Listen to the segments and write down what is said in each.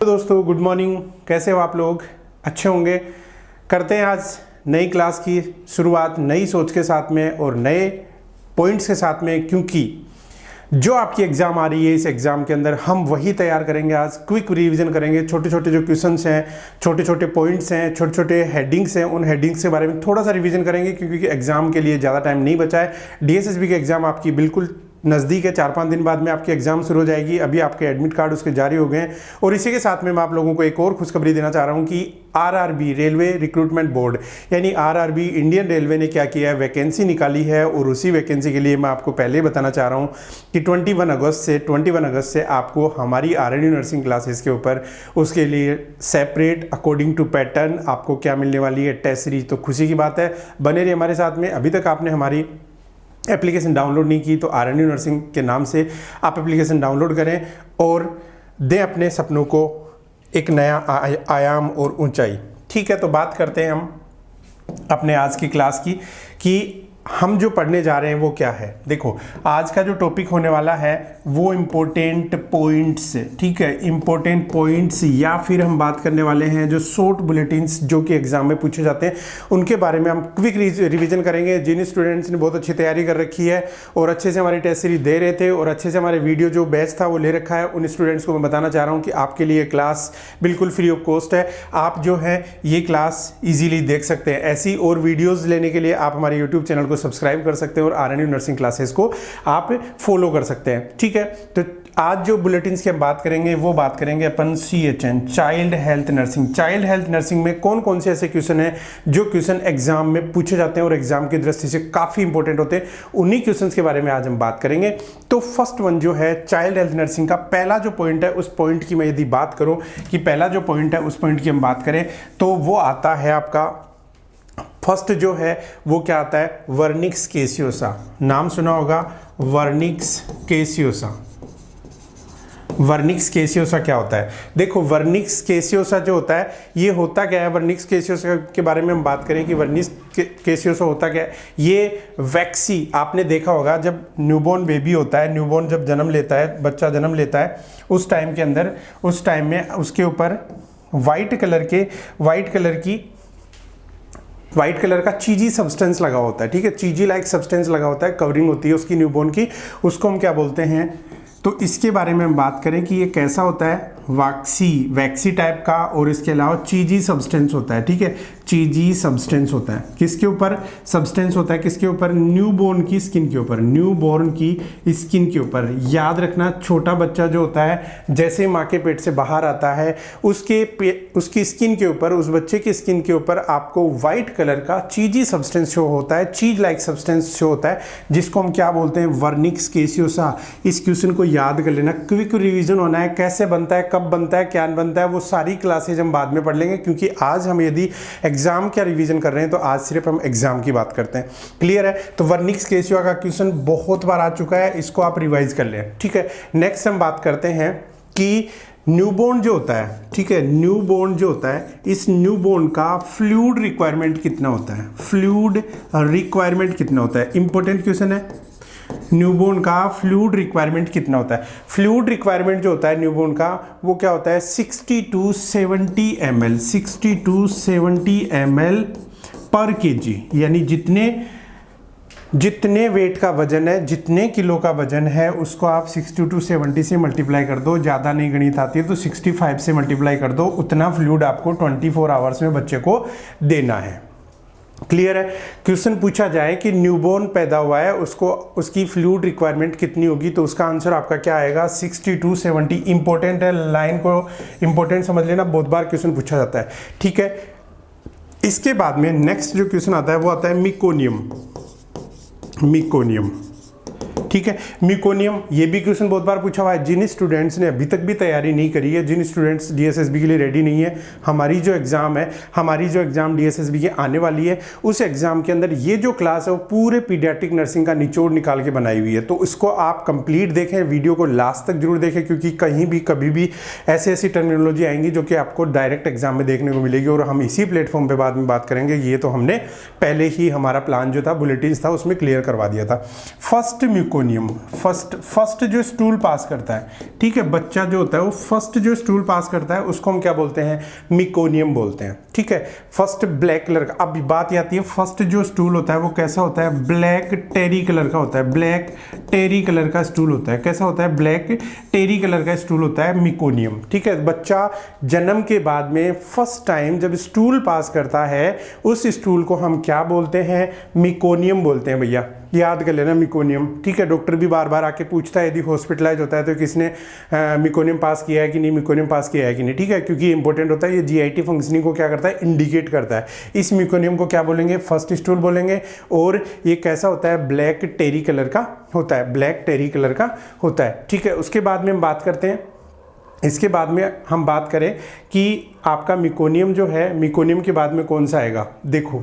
तो दोस्तों good morning, कैसे हो आप लोग? अच्छे होंगे। करते हैं आज नई क्लास की शुरुआत नई सोच के साथ में और नए पॉइंट्स के साथ में, क्योंकि जो आपकी एग्ज़ाम आ रही है इस एग्ज़ाम के अंदर हम वही तैयार करेंगे। आज क्विक रिवीजन करेंगे, छोटे छोटे जो क्वेश्चंस हैं, छोटे छोटे पॉइंट्स हैं, छोटे छोटे हेडिंग्स हैं, उन हेडिंग्स के बारे में थोड़ा सा रिवीजन करेंगे क्योंकि एग्ज़ाम के लिए ज़्यादा टाइम नहीं बचा है। डीएसएसबी के एग्ज़ाम आपकी बिल्कुल नज़दीक है, 4-5 दिन बाद में आपकी एग्जाम शुरू हो जाएगी। अभी आपके एडमिट कार्ड उसके जारी हो गए हैं। और इसी के साथ में मैं आप लोगों को एक और खुशखबरी देना चाह रहा हूं कि आरआरबी रेलवे रिक्रूटमेंट बोर्ड यानी आरआरबी इंडियन रेलवे ने क्या किया है, वैकेंसी निकाली है। और उसी वैकेंसी के लिए मैं आपको पहले ही बताना चाह रहा हूं कि 21 अगस्त से आपको हमारी आरएनयू नर्सिंग क्लासेस के ऊपर उसके लिए सेपरेट अकॉर्डिंग टू पैटर्न आपको क्या मिलने वाली है, टेस्ट सीरीज। तो खुशी की बात है, बने रहिए हमारे साथ में। अभी तक आपने हमारी एप्लीकेशन डाउनलोड नहीं की तो आरएनयू नर्सिंग के नाम से आप एप्लीकेशन डाउनलोड करें और दें अपने सपनों को एक नया आयाम और ऊंचाई। ठीक है, तो बात करते हैं हम अपने आज की क्लास की कि हम जो पढ़ने जा रहे हैं वो क्या है। देखो, आज का जो टॉपिक होने वाला है वो इम्पोर्टेंट पॉइंट्स, ठीक है, इम्पोर्टेंट पॉइंट्स, या फिर हम बात करने वाले हैं जो शॉर्ट बुलेटिन्स जो कि एग्जाम में पूछे जाते हैं उनके बारे में हम क्विक रिवीजन करेंगे। जिन स्टूडेंट्स ने बहुत अच्छी तैयारी कर रखी है और अच्छे से हमारी टेस्ट सीरीज दे रहे थे और अच्छे से हमारे वीडियो जो बैच था वो ले रखा है, उन स्टूडेंट्स को मैं बताना चाह रहा हूँ कि आपके लिए क्लास बिल्कुल फ्री ऑफ कॉस्ट है। आप जो है ये क्लास ईजिली देख सकते हैं। ऐसी और वीडियोज़ लेने के लिए आप हमारे यूट्यूब चैनल को सब्सक्राइब कर सकते हैं और आरएनयू नर्सिंग क्लासेस को आप फॉलो कर सकते हैं। ठीक है, तो आज जो बुलेटिन्स की हम बात करेंगे वो बात करेंगे अपन CHN child health nursing. Child health nursing में कौन कौन से ऐसे क्वेश्चन हैं जो क्वेश्चन एग्जाम में पूछे जाते हैं और एग्जाम की दृष्टि से काफी इंपॉर्टेंट होते हैं, उन्हीं क्वेश्चंस के बारे में आज हम बात करेंगे। तो फर्स्ट वन जो है चाइल्ड हेल्थ नर्सिंग का पहला जो पॉइंट है, उस पॉइंट की मैं यदि बात करूं कि पहला जो पॉइंट है उस पॉइंट की हम बात करें तो वो आता है आपका फर्स्ट जो है वो क्या आता है, वर्निक्स कैसियोसा। नाम सुना होगा, वर्निक्स कैसियोसा। वर्निक्स कैसियोसा क्या होता है? देखो, वर्निक्स कैसियोसा जो होता है ये होता क्या है? वर्निक्स कैसियोसा के बारे में हम बात करें कि वर्निक्स कैसियोसा होता क्या है। ये वैक्सी, आपने देखा होगा जब न्यूबॉर्न बेबी होता है, न्यूबॉर्न जब जन्म लेता है, बच्चा जन्म लेता है, उस टाइम के अंदर, उस टाइम में उसके ऊपर वाइट कलर का चीजी सब्सटेंस लगा होता है। ठीक है, चीजी लाइक सब्सटेंस लगा होता है, कवरिंग होती है उसकी न्यूबॉर्न की, उसको हम क्या बोलते हैं? तो इसके बारे में हम बात करें कि ये कैसा होता है, वैक्सी टाइप का, और इसके अलावा चीजी सब्सटेंस होता है। ठीक है, चीजी सब्सटेंस होता है। किसके ऊपर सब्सटेंस होता है? किसके ऊपर? न्यूबॉर्न की स्किन के ऊपर, न्यूबॉर्न की स्किन के ऊपर। याद रखना, छोटा बच्चा जो होता है जैसे माँ के पेट से बाहर आता है उसकी स्किन के ऊपर, उस बच्चे की स्किन के ऊपर आपको व्हाइट कलर का चीजी सब्सटेंस शो होता है, चीज लाइक सब्सटेंस शो होता है, जिसको हम क्या बोलते हैं? वर्निक्स कैसियोसा। इस क्वेश्चन को याद कर लेना, क्विक रिवीजन होना है। कैसे बनता है, कब बनता है, क्या बनता है, वो सारी क्लासेज हम बाद में पढ़ लेंगे, क्योंकि आज हम यदि एग्जाम का रिवीजन कर रहे हैं तो आज सिर्फ हम एग्जाम की बात करते हैं। क्लियर है? तो वर्निक्स कैसियोसा का क्वेश्चन बहुत बार आ चुका है, इसको आप रिवाइज कर लें। ठीक है, नेक्स्ट हम बात करते हैं कि न्यूबॉर्न जो होता है, ठीक है, न्यूबॉर्न जो होता है, इस न्यूबॉर्न का फ्लूइड रिक्वायरमेंट कितना होता है? फ्लूइड रिक्वायरमेंट कितना होता है? इंपॉर्टेंट क्वेश्चन है। न्यूबॉर्न का फ्लूइड रिक्वायरमेंट कितना होता है? फ्लूइड रिक्वायरमेंट जो होता है न्यूबॉर्न का वो क्या होता है? 60 to 70 ml, 60 to 70 ml पर kg, यानी जितने वेट का वजन है, जितने किलो का वजन है, उसको आप 60 to 70 से मल्टीप्लाई कर दो। ज़्यादा नहीं गणित आती है तो 65 से मल्टीप्लाई कर दो। उतना फ्लूइड आपको 24 आवर्स में बच्चे को देना है। क्लियर है? क्वेश्चन पूछा जाए कि न्यूबॉर्न पैदा हुआ है, उसकी फ्लूइड रिक्वायरमेंट कितनी होगी, तो उसका आंसर आपका क्या आएगा? 60 to 70। इंपॉर्टेंट है, लाइन को इंपॉर्टेंट समझ लेना, बहुत बार क्वेश्चन पूछा जाता है। ठीक है, इसके बाद में नेक्स्ट जो क्वेश्चन आता है वो आता है मिकोनियम। ठीक है, मिकोनियम, ये भी क्वेश्चन बहुत बार पूछा हुआ है। जिन स्टूडेंट्स ने अभी तक भी तैयारी नहीं करी है, जिन स्टूडेंट्स डीएसएसबी के लिए रेडी नहीं है, हमारी जो एग्जाम डीएसएसबी की आने वाली है, उस एग्जाम के अंदर ये जो क्लास है वो पूरे पीडियाट्रिक नर्सिंग का निचोड़ निकाल के बनाई हुई है। तो इसको आप कंप्लीट देखें, वीडियो को लास्ट तक जरूर देखें, क्योंकि कहीं भी कभी भी ऐसी टर्मिनोलॉजी आएंगी जो कि आपको डायरेक्ट एग्जाम में देखने को मिलेगी, और हम इसी प्लेटफॉर्म पर बाद में बात करेंगे। ये तो हमने पहले ही हमारा प्लान जो था, बुलेटिन था, उसमें क्लियर करवा दिया था। First meconium. फर्स्ट जो स्टूल पास करता है, ठीक है, बच्चा जो होता है वो फर्स्ट जो स्टूल पास करता है उसको हम क्या बोलते हैं, मिकोनियम बोलते हैं, ठीक है। फर्स्ट ब्लैक कलर का, अब बात आती है फर्स्ट जो स्टूल होता है वो कैसा होता है, ब्लैक टेरी कलर का होता है, ब्लैक टेरी कलर का स्टूल होता है। कैसा होता है, ब्लैक टेरी कलर का स्टूल होता है, मिकोनियम, ठीक है। बच्चा जन्म के बाद में फर्स्ट टाइम जब स्टूल पास करता है उस स्टूल को हम क्या बोलते हैं, मिकोनियम बोलते हैं भैया, याद कर लेना मिकोनियम, ठीक है। डॉक्टर भी बार बार आके पूछता है यदि हॉस्पिटलाइज होता है तो किसने मिकोनियम पास किया है कि नहीं, मिकोनियम पास किया है कि नहीं, ठीक है, क्योंकि इंपॉर्टेंट होता है, ये जीआईटी फंक्शनिंग को क्या करता है, इंडिकेट करता है। इस मिकोनियम को क्या बोलेंगे, फर्स्ट स्टूल बोलेंगे। और ये कैसा होता है, ब्लैक टेरी कलर का होता है, ब्लैक टेरी कलर का होता है, ठीक है। उसके बाद में हम बात करते हैं, इसके बाद में हम बात करें कि आपका मिकोनियम जो है, मिकोनियम के बाद में कौन सा आएगा, देखो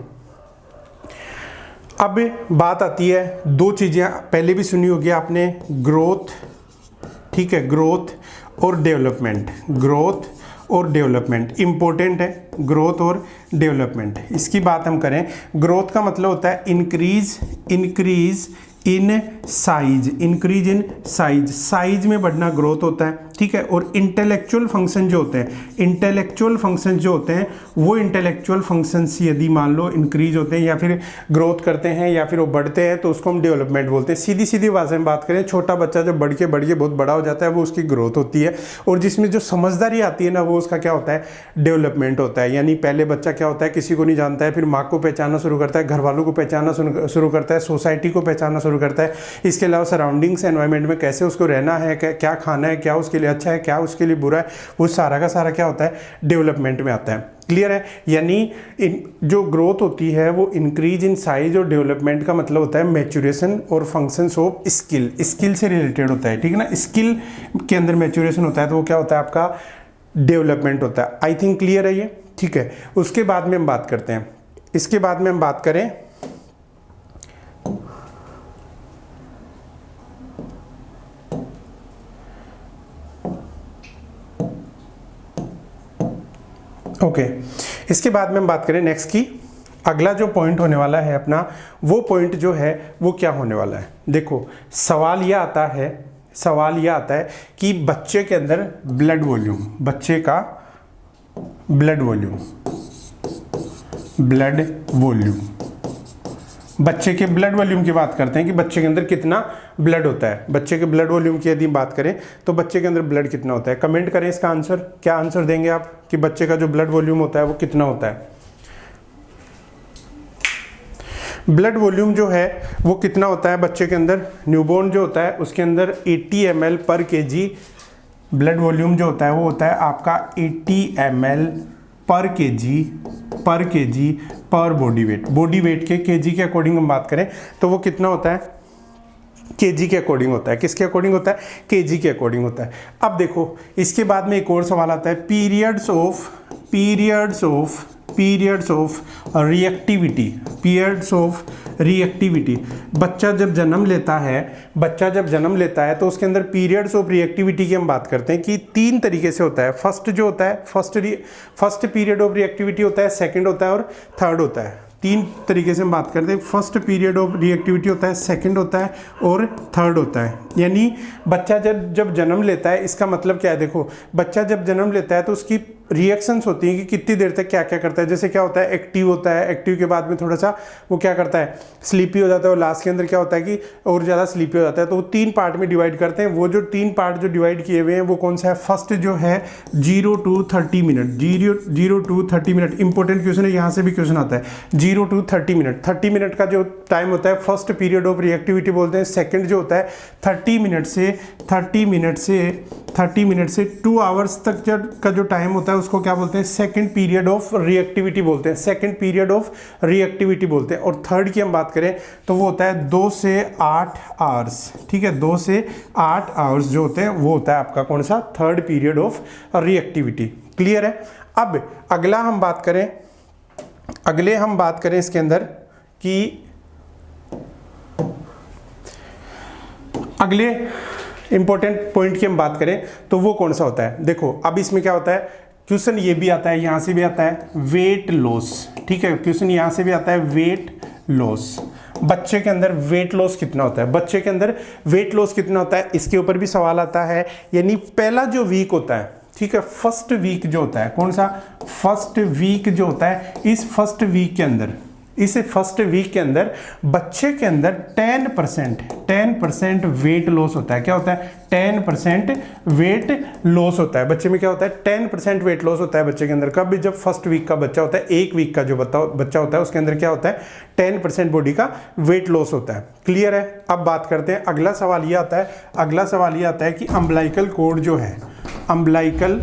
अब बात आती है, दो चीज़ें पहले भी सुनी होगी आपने, ग्रोथ, ठीक है, ग्रोथ और डेवलपमेंट, ग्रोथ और डेवलपमेंट इंपॉर्टेंट है, ग्रोथ और डेवलपमेंट। इसकी बात हम करें, ग्रोथ का मतलब होता है increase in size, increase in size, size में बढ़ना ग्रोथ होता है, ठीक है। और इंटेलेक्चुअल फंक्शन जो होते हैं, इंटेलेक्चुअल फंक्शन जो होते हैं वो इंटेलेक्चुअल फंक्शंस यदि मान लो इंक्रीज होते हैं या फिर ग्रोथ करते हैं या फिर वो बढ़ते हैं तो उसको हम डेवलपमेंट बोलते हैं। सीधी सीधी भाषा में बात करें, छोटा बच्चा जब बढ़ के बहुत बड़ा हो जाता है वो उसकी ग्रोथ होती है, और जिसमें जो समझदारी आती है ना वो उसका क्या होता है, डेवलपमेंट होता है। यानी पहले बच्चा क्या होता है, किसी को नहीं जानता है, फिर माँ को पहचानना शुरू करता है, घर वालों को पहचानना शुरू करता है, सोसाइटी को पहचानना शुरू करता है, इसके अलावा सराउंडिंग्स एनवायरनमेंट में कैसे उसको रहना है, क्या खाना है, क्या उसके लिए अच्छा है, क्या उसके लिए बुरा है, वो सारा का सारा क्या होता है, डेवलपमेंट में आता है। क्लियर है, यानी जो ग्रोथ होती है वो इंक्रीज इन साइज, और डेवलपमेंट का मतलब होता है मैच्योरेशन और फंक्शंस ऑफ स्किल, स्किल से रिलेटेड होता है, ठीक है ना। स्किल के अंदर मैच्योरेशन होता है तो वो क्या होता है, आपका डेवलपमेंट होता है। आई थिंक क्लियर है ये, ठीक है। उसके बाद में हम बात करते हैं, इसके बाद में हम बात करें, ओके इसके बाद में हम बात करें नेक्स्ट की, अगला जो पॉइंट होने वाला है अपना, वो पॉइंट जो है वो क्या होने वाला है। देखो सवाल यह आता है कि बच्चे के अंदर ब्लड वॉल्यूम, बच्चे का ब्लड वॉल्यूम, बच्चे के ब्लड वॉल्यूम की बात करते हैं कि बच्चे के अंदर कितना ब्लड होता है। बच्चे के ब्लड वॉल्यूम की यदि बात करें तो बच्चे के अंदर ब्लड कितना होता है, कमेंट करें इसका आंसर, क्या आंसर देंगे आप कि बच्चे का जो ब्लड वॉल्यूम होता है वो कितना होता है। ब्लड वॉल्यूम जो है वो कितना होता है बच्चे के अंदर, न्यूबॉर्न जो होता है उसके अंदर 80 ml पर kg ब्लड वॉल्यूम जो होता है वो होता है आपका 80 ml पर kg पर बॉडी वेट के kg के अकॉर्डिंग हम बात करें तो वो कितना होता है, kg के अकॉर्डिंग होता है। किसके अकॉर्डिंग होता है, kg के अकॉर्डिंग होता है। अब देखो इसके बाद में एक और सवाल आता है, पीरियड्स ऑफ रिएक्टिविटी। बच्चा जब जन्म लेता है तो उसके अंदर पीरियड्स ऑफ रिएक्टिविटी की हम बात करते हैं कि 3 तरीके से होता है। फर्स्ट जो होता है फर्स्ट पीरियड ऑफ रिएक्टिविटी होता है, सेकंड होता है और थर्ड होता है। 3 तरीके से हम बात करते हैं, फर्स्ट पीरियड ऑफ रिएक्टिविटी होता है, सेकंड होता है और थर्ड होता है। यानी बच्चा जब जन्म लेता है, इसका मतलब क्या है, देखो बच्चा जब जन्म लेता है तो उसकी रिएक्शंस होती हैं कि कितनी देर तक क्या क्या करता है। जैसे क्या होता है, एक्टिव होता है, एक्टिव के बाद में थोड़ा सा वो क्या करता है, स्लीपी हो जाता है, और लास्ट के अंदर क्या होता है कि और ज़्यादा स्लीपी हो जाता है। तो वो 3 पार्ट में डिवाइड करते हैं। वो जो 3 पार्ट जो डिवाइड किए हुए हैं वो कौन सा है, फर्स्ट जो है 0 to 30 minute, 0 to 30 minute. Important question है, यहाँ से भी क्वेश्चन आता है। 0 to 30 मिनट, 30 मिनट का जो टाइम होता है फर्स्ट पीरियड ऑफ रिएक्टिविटी बोलते हैं। सेकेंड जो होता है 30 मिनट से 2 आवर्स तक का जो टाइम होता है उसको क्या बोलते हैं, सेकंड पीरियड ऑफ रिएक्टिविटी बोलते हैं। और थर्ड की हम बात करें तो वो होता है 2 से 8 आवर्स, ठीक है, 2 से 8 आवर्स जो होते हैं वो होता है आपका कौन सा, third period of reactivity. Clear है। अब अगले हम बात करें इसके अंदर कि अगले इंपॉर्टेंट पॉइंट की हम बात करें तो वो कौन सा होता है। देखो अब इसमें क्या होता है, क्वेश्चन ये भी आता है, यहाँ से भी आता है वेट लॉस, ठीक है, क्वेश्चन यहाँ से भी आता है वेट लॉस, बच्चे के अंदर वेट लॉस कितना होता है, बच्चे के अंदर वेट लॉस कितना होता है, इसके ऊपर भी सवाल आता है। यानी पहला जो वीक होता है, ठीक है, फर्स्ट वीक जो होता है, कौन सा, फर्स्ट वीक जो होता है, इस फर्स्ट वीक के अंदर, इस फर्स्ट वीक के अंदर बच्चे के अंदर 10% वेट लॉस होता है। क्या होता है, 10% वेट लॉस होता है बच्चे में। क्या होता है, 10% वेट लॉस होता है बच्चे के अंदर। कब भी, जब फर्स्ट वीक का बच्चा होता है, एक वीक का जो बच्चा होता है, उसके अंदर क्या होता है, 10% बॉडी का वेट लॉस होता है। क्लियर है। अब बात करते हैं, अगला सवाल ये आता है, अगला सवाल ये आता है कि अम्बिलिकल कॉर्ड जो है, अम्बिलिकल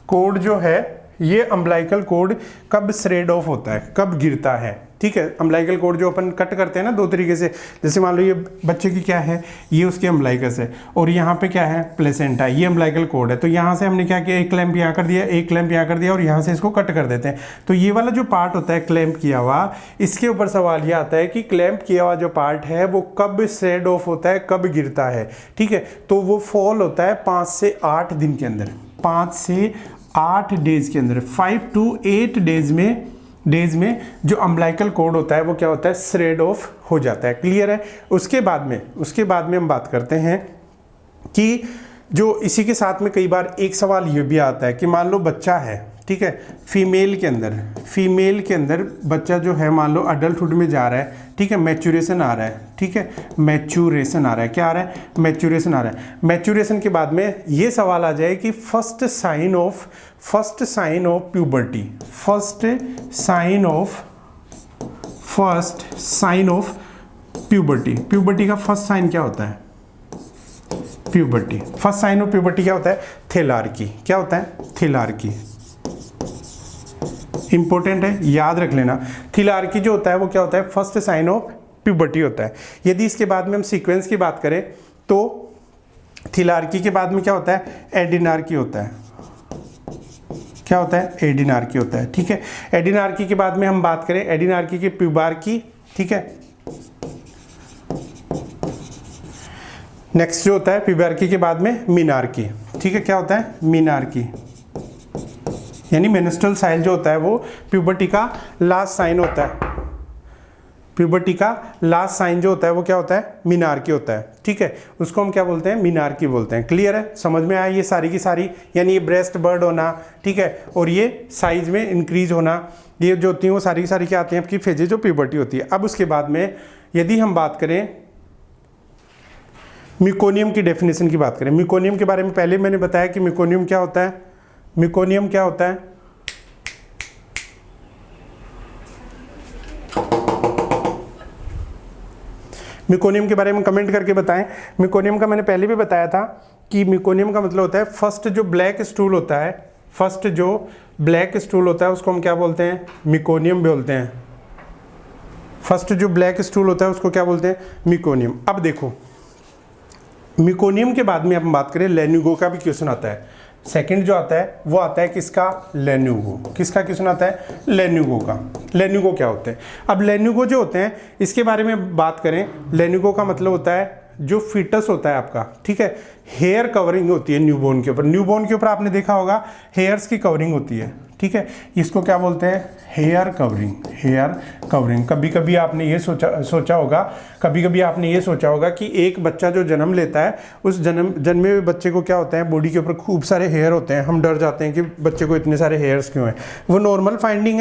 कॉर्ड जो है, ये अम्बिलिकल कॉर्ड कब श्रेड ऑफ होता है, कब गिरता है। ठीक है, अम्बिलिकल कॉर्ड जो अपन कट करते हैं ना दो तरीके से, जैसे मान लो ये बच्चे की क्या है, ये उसके अम्बिलिकस है और यहाँ पे क्या है, प्लेसेंटा, ये अम्बिलिकल कॉर्ड है। तो यहाँ से हमने क्या किया, एक क्लैंप यहाँ कर दिया, एक क्लैंप यहाँ कर दिया और यहाँ से इसको कट कर देते हैं। तो ये वाला जो पार्ट होता है क्लैंप किया हुआ, इसके ऊपर सवाल ये आता है कि क्लैंप किया हुआ जो पार्ट है वो कब श्रेड ऑफ होता है, कब गिरता है। ठीक है, तो वो फॉल होता है 5 से 8 दिन के अंदर, 5 से 8 डेज के अंदर, 5 to 8 डेज में जो अम्बिलिकल कॉर्ड होता है वो क्या होता है, श्रेड ऑफ हो जाता है। क्लियर है। उसके बाद में हम बात करते हैं कि जो इसी के साथ में कई बार एक सवाल ये भी आता है कि मान लो बच्चा है, ठीक है, फीमेल के अंदर बच्चा जो है मान लो अडल्टहुड में जा रहा है, ठीक है, मैच्योरेशन आ रहा है, ठीक है, मैच्योरेशन आ रहा है, क्या आ रहा है, मैच्योरेशन आ रहा है। मैच्योरेशन के बाद में ये सवाल आ जाए कि first sign of puberty, first sign of puberty का फर्स्ट साइन क्या होता है, फर्स्ट साइन ऑफ प्यूबर्टी क्या होता है, थैलार्की। क्या होता है, थैलार्की। इंपॉर्टेंट है, याद रख लेना। थैलार्की जो होता है वो क्या होता है, फर्स्ट साइन ऑफ प्यूबर्टी होता है। यदि इसके बाद में हम सीक्वेंस की बात करें तो थैलार्की के बाद में क्या होता है, एडिनार्की होता है। क्या होता है, एडिनार्की होता है। ठीक है, एडिनार्की के बाद में हम बात करें, एडिनार्की के प्यूबार्की, ठीक है, नेक्स्ट जो होता है प्यूबार्की के बाद में मीनार्की। ठीक है, क्या होता है, मीनार्की, यानी मेंस्ट्रुअल साइकिल जो होता है वो प्यूबर्टी का लास्ट साइन होता है। प्यूबर्टी का लास्ट साइन जो होता है वो क्या होता है, मीनार्की होता है। ठीक है, उसको हम क्या बोलते हैं, मीनार्की बोलते हैं। क्लियर है, समझ में आया ये सारी की सारी। यानी ये ब्रेस्ट बर्ड होना, ठीक है, और ये साइज में इंक्रीज होना, ये जो होती हैं वो सारी की सारी क्या आती हैं, आपकी फेजेज जो प्यूबर्टी होती है। अब उसके बाद में यदि हम बात करें मिकोनियम की डेफिनेशन की बात करें, मिकोनियम के बारे में पहले मैंने बताया कि मिकोनियम क्या होता है, मिकोनियम क्या होता है, मिकोनियम के बारे में कमेंट करके बताएं। मिकोनियम का मैंने पहले भी बताया था कि मिकोनियम का मतलब होता है फर्स्ट जो ब्लैक स्टूल होता है, फर्स्ट जो ब्लैक स्टूल होता है उसको हम क्या बोलते हैं, मिकोनियम बोलते हैं। फर्स्ट जो ब्लैक स्टूल होता है उसको क्या बोलते हैं, मिकोनियम। अब देखो मिकोनियम के बाद में हम बात करें, लेन्यूगो का भी क्वेश्चन आता है। सेकंड जो आता है वो आता है किसका, लेन्यूगो। किसका क्वेश्चन आता है, लेन्यूगो का। लेन्यूगो क्या होते हैं, अब लेन्यूगो जो होते हैं इसके बारे में बात करें, लेन्यूगो का मतलब होता है जो फीटस होता है आपका, ठीक है, हेयर कवरिंग होती है न्यूबॉर्न के ऊपर। न्यूबॉर्न के ऊपर आपने देखा होगा हेयर्स की कवरिंग होती है, ठीक है, इसको क्या बोलते हैं, हेयर कवरिंग। Hair covering. कभी कभी आपने ये सोचा होगा कि एक बच्चा जो जन्म लेता है उस जन्मे हुए बच्चे को क्या होता है, बॉडी के ऊपर खूब सारे हेयर होते हैं। हम डर जाते हैं कि बच्चे को इतने सारे हेयर्स क्यों हैं। वो नॉर्मल फाइंडिंग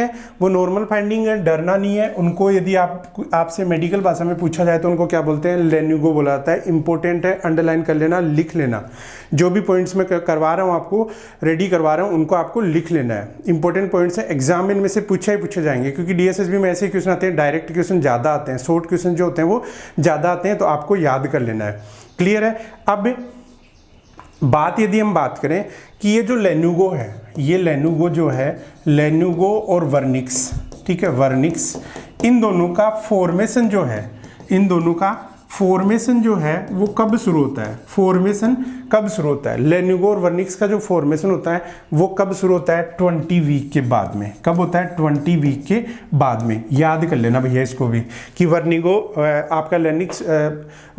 है, डरना नहीं है उनको। यदि आपसे मेडिकल भाषा में पूछा जाए तो उनको क्या बोलते हैं, लेन्यूगो बोला जाता है। इंपॉर्टेंट है, अंडरलाइन कर लेना, लिख लेना। जो भी पॉइंट्स मैं करवा रहा हूँ आपको, रेडी करवा रहा हूँ, उनको आपको लिख लेना है। इंपॉर्टेंट पॉइंट्स है, एग्जाम में से पूछे जाएंगे, क्योंकि डीएसएसबी में ऐसे क्वेश्चन आते हैं, डायरेक्ट क्वेश्चन ज़्यादा आते हैं, शॉर्ट क्वेश्चन जो होते हैं वो ज़्यादा आते हैं, तो आपको याद कर लेना है। क्लियर है। अब यदि हम बात करें कि ये जो लेन्यूगो है, ये लेन्यूगो जो है, लेन्यूगो और वर्निक्स, ठीक है, वर्निक्स, इन दोनों का फॉर्मेशन जो है वो कब शुरू होता है, लेन्यूगो और वर्निक्स का जो फॉर्मेशन होता है वो कब शुरू होता है, 20 वीक के बाद में। कब होता है, 20 वीक के बाद में। याद कर लेना भैया इसको भी कि आपका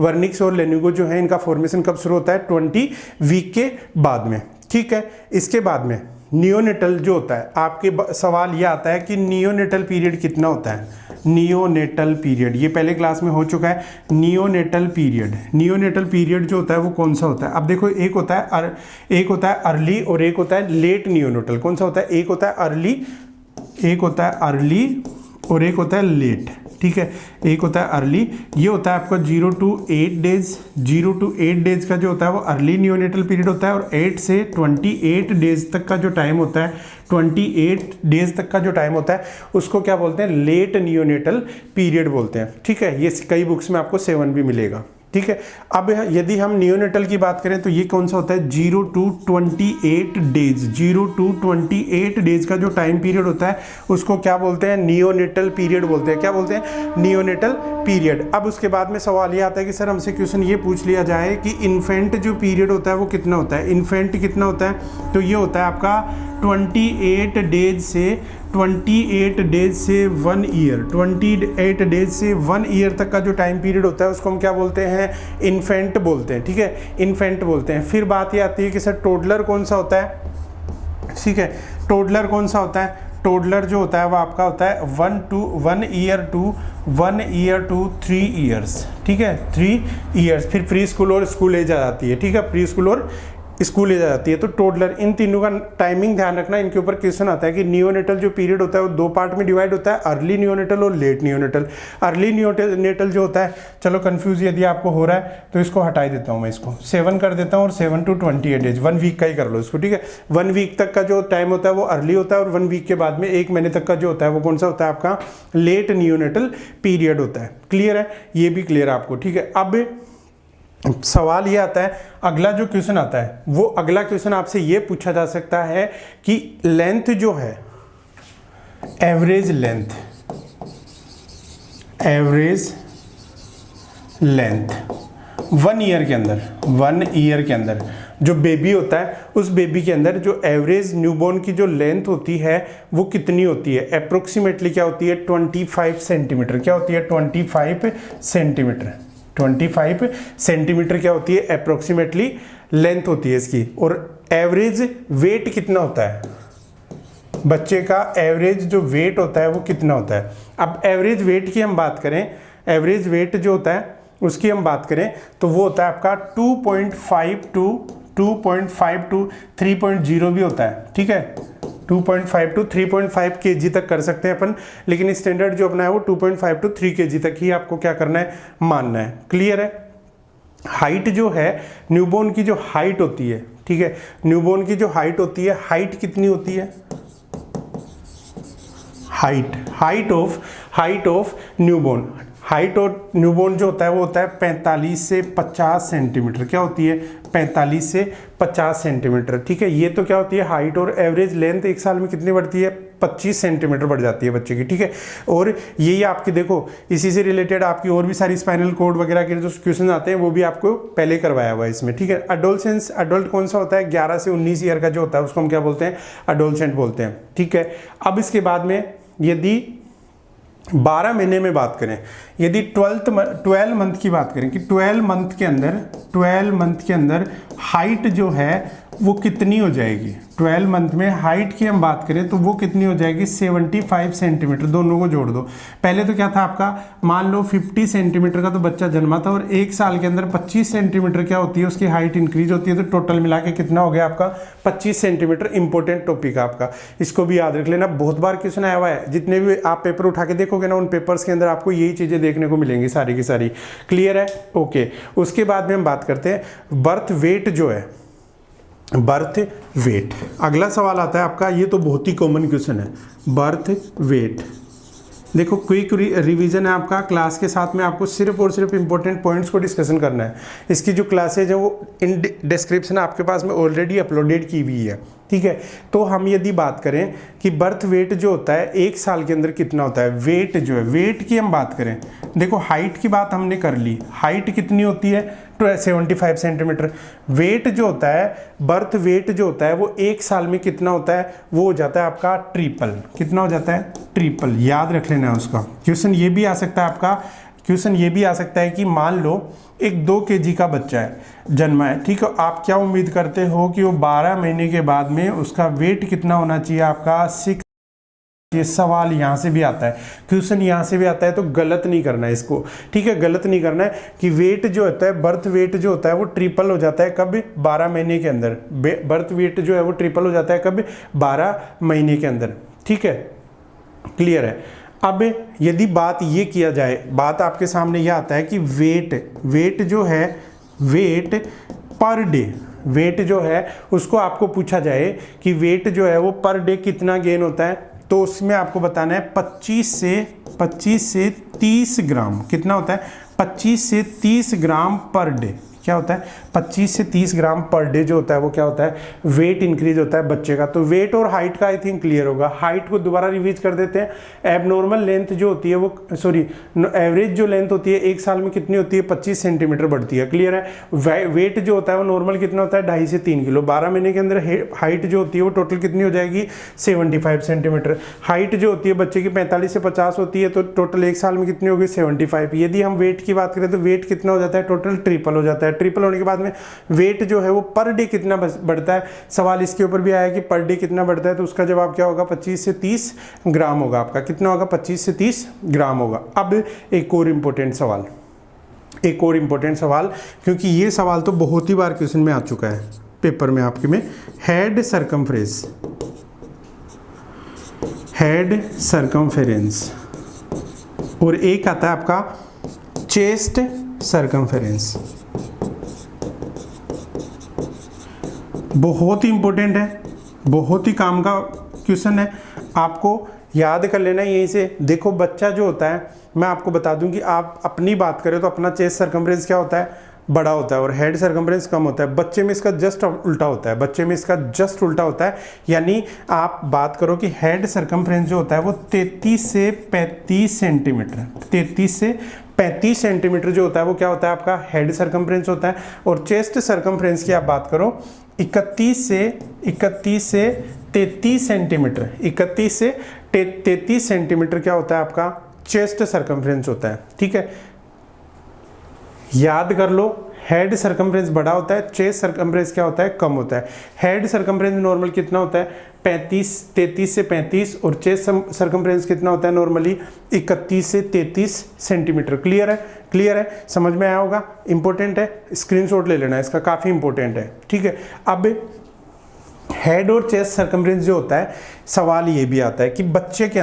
वर्निक्स और लेन्यूगो जो है इनका फॉर्मेशन कब शुरू होता है, 20 वीक के बाद में। ठीक है, इसके बाद में नियोनेटल जो होता है, आपके सवाल ये आता है कि नियोनेटल पीरियड कितना होता है। नियोनेटल पीरियड, ये पहले क्लास में हो चुका है। नियोनेटल पीरियड, नियोनेटल पीरियड जो होता है वो कौन सा होता है? अब देखो एक होता है अर्ली और एक होता है लेट नियोनेटल। कौन सा होता है? एक होता है अर्ली और एक होता है लेट, ठीक है। एक होता है अर्ली, ये होता है आपका 0 to 8 डेज। 0 to 8 डेज का जो होता है वो अर्ली नियोनेटल पीरियड होता है, और 8 से 28 डेज तक का जो टाइम होता है, 28 डेज तक का जो टाइम होता है उसको क्या बोलते हैं? लेट नियोनेटल पीरियड बोलते हैं, ठीक है। ये कई बुक्स में आपको 7 भी मिलेगा, ठीक है। अब यदि हम नियोनेटल की बात करें तो ये कौन सा होता है? 0 to 28 डेज। 0 to 28 डेज का जो टाइम पीरियड होता है उसको क्या बोलते हैं? नियोनेटल पीरियड बोलते हैं। क्या बोलते हैं? Neonatal period. अब उसके बाद में सवाल ये आता है कि सर हमसे क्वेश्चन ये पूछ लिया जाए कि इन्फेंट जो पीरियड होता है वो कितना होता है? इन्फेंट कितना होता है? तो ये होता है आपका 28 डेज से 1 ईयर। 28 डेज से 1 ईयर तक का जो टाइम पीरियड होता है उसको हम क्या बोलते हैं? इन्फेंट बोलते हैं, ठीक है। इन्फेंट बोलते हैं। फिर बात ये आती है कि सर टोडलर कौन सा होता है? ठीक है, टोडलर कौन सा होता है? टोडलर जो होता है वो आपका होता है 1 ईयर टू 3 ईयर्स, ठीक है, 3 ईयर्स। फिर प्री स्कूल और स्कूल एज आ जाती है, ठीक है, प्री स्कूल और स्कूल एज आ जाती है। तो टोडलर, इन तीनों का टाइमिंग ध्यान रखना। इनके ऊपर क्वेश्चन आता है कि नियोनेटल जो पीरियड होता है वो 2 पार्ट में डिवाइड होता है, अर्ली नियोनेटल और लेट नियोनेटल। अर्ली नियोनेटल जो होता है, चलो कंफ्यूज यदि आपको हो रहा है तो इसको हटा ही देता हूँ मैं, इसको 7 कर देता हूँ और 7 to 28 डेज, 1 वीक का ही कर लो इसको, ठीक है। 1 वीक तक का जो टाइम होता है वो अर्ली होता है, और 1 वीक के बाद में 1 महीने तक का जो होता है वो कौन सा होता है? आपका लेट नियोनेटल पीरियड होता है। क्लियर है? ये भी क्लियर है आपको, ठीक है। अब सवाल ये आता है, अगला जो क्वेश्चन आता है वो अगला क्वेश्चन आपसे ये पूछा जा सकता है कि लेंथ जो है, एवरेज लेंथ 1 ईयर के अंदर जो बेबी होता है उस बेबी के अंदर जो एवरेज न्यूबॉर्न की जो लेंथ होती है वो कितनी होती है? अप्रोक्सीमेटली क्या होती है? 25 सेंटीमीटर। क्या होती है? 25 सेंटीमीटर। 25 सेंटीमीटर क्या होती है? अप्रोक्सीमेटली लेंथ होती है इसकी। और एवरेज वेट कितना होता है? बच्चे का एवरेज जो वेट होता है वो कितना होता है? अब एवरेज वेट की हम बात करें, एवरेज वेट जो होता है उसकी हम बात करें तो वो होता है आपका 2.5 to 3.0 भी होता है, ठीक है। 2.5 to 3.5 kg तक कर सकते हैं अपन, लेकिन स्टैंडर्ड जो अपना है वो 2.5 to 3 kg तक ही आपको क्या करना है? मानना है। क्लियर है? हाइट जो है, न्यूबॉर्न की जो हाइट होती है, ठीक है, न्यूबॉर्न की जो हाइट होती है, हाइट कितनी होती है? Height of newborn, height of newborn जो होता है वो होता है 45 से 50 सेंटीमीटर। क्या होती है? 45 से 50 सेंटीमीटर, ठीक है। ये तो क्या होती है? हाइट। और एवरेज लेंथ एक साल में कितनी बढ़ती है? 25 सेंटीमीटर बढ़ जाती है बच्चे की, ठीक है। और यही आपकी देखो, इसी से रिलेटेड आपकी और भी सारी स्पाइनल कोड वगैरह के जो क्वेश्चन आते हैं वो भी आपको पहले करवाया हुआ है इसमें, ठीक है। अडोलसेंस, अडल्ट कौन सा होता है? 11 से 19 ईयर का जो होता है उसको हम क्या बोलते हैं? अडोलसेंट बोलते हैं, ठीक है। अब इसके बाद में यदि 12 महीने में बात करें, यदि 12 मंथ की बात करें कि 12 मंथ के अंदर हाइट जो है वो कितनी हो जाएगी? 12 मंथ में हाइट की हम बात करें तो वो कितनी हो जाएगी? 75 सेंटीमीटर। दोनों को जोड़ दो। पहले तो क्या था आपका, मान लो 50 सेंटीमीटर का तो बच्चा जन्मा था और 1 साल के अंदर 25 सेंटीमीटर क्या होती है? उसकी हाइट इंक्रीज होती है। तो टोटल मिला के कितना हो गया आपका? 25 सेंटीमीटर। इंपॉर्टेंट टॉपिक है आपका, इसको भी याद रख लेना। बहुत बार क्वेश्चन आया हुआ है, जितने भी आप पेपर उठा के देखोगे ना उन पेपर्स के अंदर आपको यही चीज़ें देखने को मिलेंगी सारी की सारी। क्लियर है? ओके। उसके बाद में हम बात करते हैं बर्थ वेट जो है, बर्थ वेट। अगला सवाल आता है आपका, ये तो बहुत ही कॉमन क्वेश्चन है, बर्थ वेट। देखो क्विक रिवीजन है आपका, क्लास के साथ में आपको सिर्फ और सिर्फ इंपॉर्टेंट पॉइंट्स को डिस्कशन करना है। इसकी जो क्लासेज है वो इन डिस्क्रिप्शन आपके पास में ऑलरेडी अपलोडेड की हुई है, ठीक है। तो हम यदि बात करें कि बर्थ वेट जो होता है 1 साल के अंदर कितना होता है, वेट जो है, वेट की हम बात करें, देखो हाइट की बात हमने कर ली, हाइट कितनी होती है? 75 सेंटीमीटर। वेट जो होता है, बर्थ वेट जो होता है वो 1 साल में कितना होता है? वो हो जाता है आपका ट्रिपल। कितना हो जाता है? ट्रिपल। याद रख लेना है उसका। क्वेश्चन ये भी आ सकता है आपका, क्वेश्चन ये भी आ सकता है कि मान लो एक 2 kg का बच्चा है, जन्मा है, ठीक है। आप क्या उम्मीद करते हो कि वो 12 महीने के बाद में उसका वेट कितना होना चाहिए आपका? 6 ये सवाल यहाँ से भी आता है, क्वेश्चन यहाँ से भी आता है, तो गलत नहीं करना है इसको, ठीक है, गलत नहीं करना है कि वेट जो होता है, बर्थ वेट जो होता है वो ट्रिपल हो जाता है कब, 12 महीने के अंदर। बर्थ वेट जो है वो ट्रिपल हो जाता है कब, 12 महीने के अंदर, ठीक है, क्लियर है। अब यदि बात ये किया जाए, बात आपके सामने यह आता है कि वेट जो है, वेट पर डे, वेट जो है उसको आपको पूछा जाए कि वेट जो है वो पर डे कितना गेन होता है, तो उसमें आपको बताना है 25 से 30 ग्राम कितना होता है, 25 से 30 ग्राम पर डे क्या होता है, 25 से 30 ग्राम पर डे जो होता है वो क्या होता है, वेट इंक्रीज होता है बच्चे का। तो वेट और हाइट का आई थिंक क्लियर होगा। हाइट को दोबारा रिवीज कर देते हैं। एबनॉर्मल लेंथ जो होती है वो, सॉरी, एवरेज जो लेंथ होती है एक साल में कितनी होती है, 25 सेंटीमीटर बढ़ती है, क्लियर है। वेट जो होता है वो नॉर्मल कितना होता है, 2.5 से 3 किलो। 12 महीने के अंदर हाइट जो होती है वो टोटल कितनी हो जाएगी, 75 सेंटीमीटर। हाइट जो होती है बच्चे की 45 से 50 होती है, तो टोटल एक साल में कितनी होगी, 75। यदि हम वेट की बात करें तो वेट कितना हो जाता है, टोटल ट्रिपल हो जाता है। ट्रिपल होने के बाद में वेट जो है वो पर डे कितना बढ़ता है, सवाल इसके ऊपर भी आया कि पर डे कितना बढ़ता है, तो उसका जवाब क्या होगा, 25 से 30 ग्राम होगा आपका। कितना होगा, 25 से 30 ग्राम होगा। अब एक और इंपॉर्टेंट सवाल, एक और इंपॉर्टेंट सवाल, क्योंकि ये सवाल तो बहुत ही बार क्वेश्चन में आ चुका है पेपर में आपके में। हेड सरकमफेरेंस और एक आता है आपका चेस्ट सरकमफेरेंस। बहुत ही इंपॉर्टेंट है, बहुत ही काम का क्वेश्चन है, आपको याद कर लेना है यहीं से। देखो बच्चा जो होता है, मैं आपको बता दूं कि आप अपनी बात करें तो अपना चेस्ट सरकमफ्रेंस क्या होता है, बड़ा होता है, और हेड सरकमफ्रेंस कम होता है। बच्चे में इसका जस्ट उल्टा होता है, बच्चे में इसका जस्ट उल्टा होता है। यानी आप बात करो कि हेड सरकमफ्रेंस जो होता है वो 33 से 35 सेंटीमीटर, 33 से 35 सेंटीमीटर जो होता है वो क्या होता है, आपका हेड सरकमफ्रेंस होता है। और चेस्ट सरकमफ्रेंस की आप बात करो 31 से 33 सेंटीमीटर, 31 से 33 सेंटीमीटर क्या होता है आपका चेस्ट सरकमफ्रेंस होता है, ठीक है। याद कर लो, हेड सरकमफ्रेंस बड़ा होता है, चेस्ट सरकमफ्रेंस क्या होता है, कम होता है। हेड सरकमफ्रेंस नॉर्मल कितना होता है, 33 से 35, और चेस्ट सरकमफ्रेंस कितना होता है नॉर्मली, 31 से 33 सेंटीमीटर। क्लियर है, क्लियर है, समझ में आया होगा। इंपॉर्टेंट है, स्क्रीनशॉट ले लेना इसका, काफ़ी इंपॉर्टेंट है, ठीक है। अब हेड और चेस्ट सरकमफ्रेंस जो होता है, सवाल ये भी आता है कि बच्चे के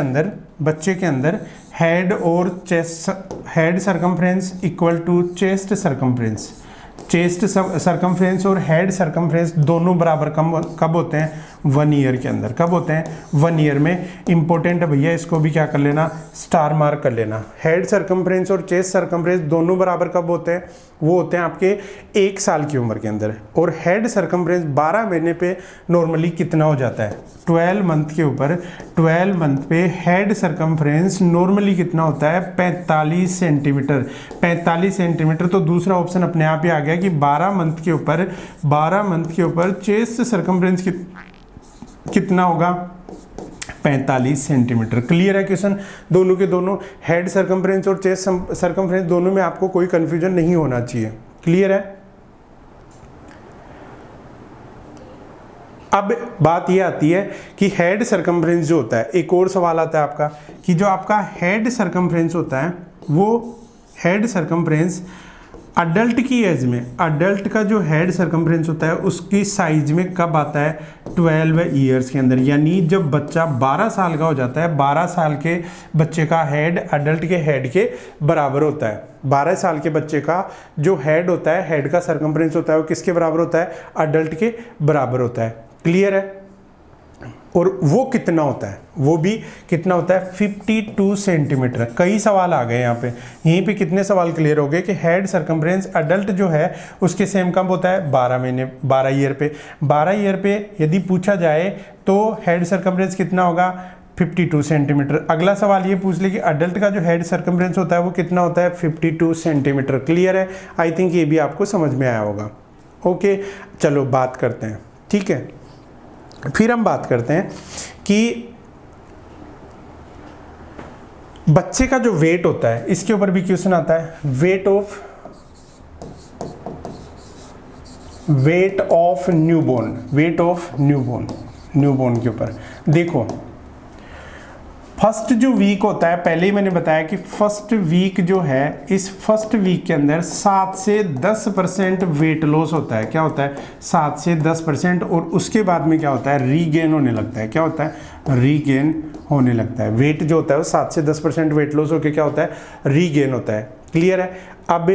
अंदर हेड और chest, head circumference equal to chest circumference, chest circumference और हेड सरकमफ्रेंस दोनों बराबर कब होते हैं, 1 ईयर के अंदर। कब होते हैं, 1 ईयर में। इंपॉर्टेंट है भैया, इसको भी क्या कर लेना, स्टार मार्क कर लेना। हेड सरकमफ्रेंस और चेस्ट सरकमफ्रेंस दोनों बराबर कब होते हैं, वो होते हैं आपके 1 साल की उम्र के अंदर। और हेड सरकमफ्रेंस 12 महीने पे नॉर्मली कितना हो जाता है, 12 मंथ के ऊपर, 12 मंथ पे हेड सरकमफ्रेंस नॉर्मली कितना होता है, 45 सेंटीमीटर, 45 सेंटीमीटर। तो दूसरा ऑप्शन अपने आप ही आ गया कि 12 मंथ के ऊपर चेस्ट सरकमफ्रेंस कितना होगा, 45 सेंटीमीटर। क्लियर है क्वेश्चन, दोनों के दोनों हेड सरकमफ्रेंस और चेस्ट सरकमफ्रेंस दोनों में आपको कोई कंफ्यूजन नहीं होना चाहिए। क्लियर है। अब बात ये आती है कि हेड सरकमफ्रेंस जो होता है, एक और सवाल आता है आपका कि जो आपका हेड सरकमफ्रेंस होता है वो हेड सरकमफ्रेंस अडल्ट की एज में, अडल्ट का जो हेड सरकमफ्रेंस होता है उसकी साइज में कब आता है, 12 ईयर्स के अंदर। यानी जब बच्चा 12 साल का हो जाता है, 12 साल के बच्चे का हेड अडल्ट के हेड के बराबर होता है। 12 साल के बच्चे का जो हेड होता है, हेड का सरकमफ्रेंस होता है वो किसके बराबर होता है, अडल्ट के बराबर होता है। क्लियर है। और वो कितना होता है, वो भी कितना होता है, 52 सेंटीमीटर। कई सवाल आ गए यहाँ पे, यहीं पे कितने सवाल क्लियर हो गए कि हेड सरकमफ्रेंस अडल्ट जो है उसके सेम कब होता है, 12 महीने, 12 ईयर पे। 12 ईयर पे यदि पूछा जाए तो हेड सरकमफ्रेंस कितना होगा, 52 सेंटीमीटर। अगला सवाल ये पूछ ले कि अडल्ट का जो हेड सरकमफ्रेंस होता है वो कितना होता है, 52 सेंटीमीटर। क्लियर है, आई थिंक ये भी आपको समझ में आया होगा। ओके, चलो बात करते हैं, ठीक है। फिर हम बात करते हैं कि बच्चे का जो वेट होता है, इसके ऊपर भी क्वेश्चन आता है। वेट ऑफ न्यूबॉर्न, न्यूबॉर्न के ऊपर देखो, फर्स्ट जो वीक होता है, पहले ही मैंने बताया कि फर्स्ट वीक जो है, इस फर्स्ट वीक के अंदर 7 से 10% वेट लॉस होता है। क्या होता है? 7 से 10%। और उसके बाद में क्या होता है? रीगेन होने लगता है। क्या होता है? रीगेन होने लगता है। वेट जो होता है वो 7 से 10% वेट लॉस होकर क्या होता है? रीगेन होता है। क्लियर है? अब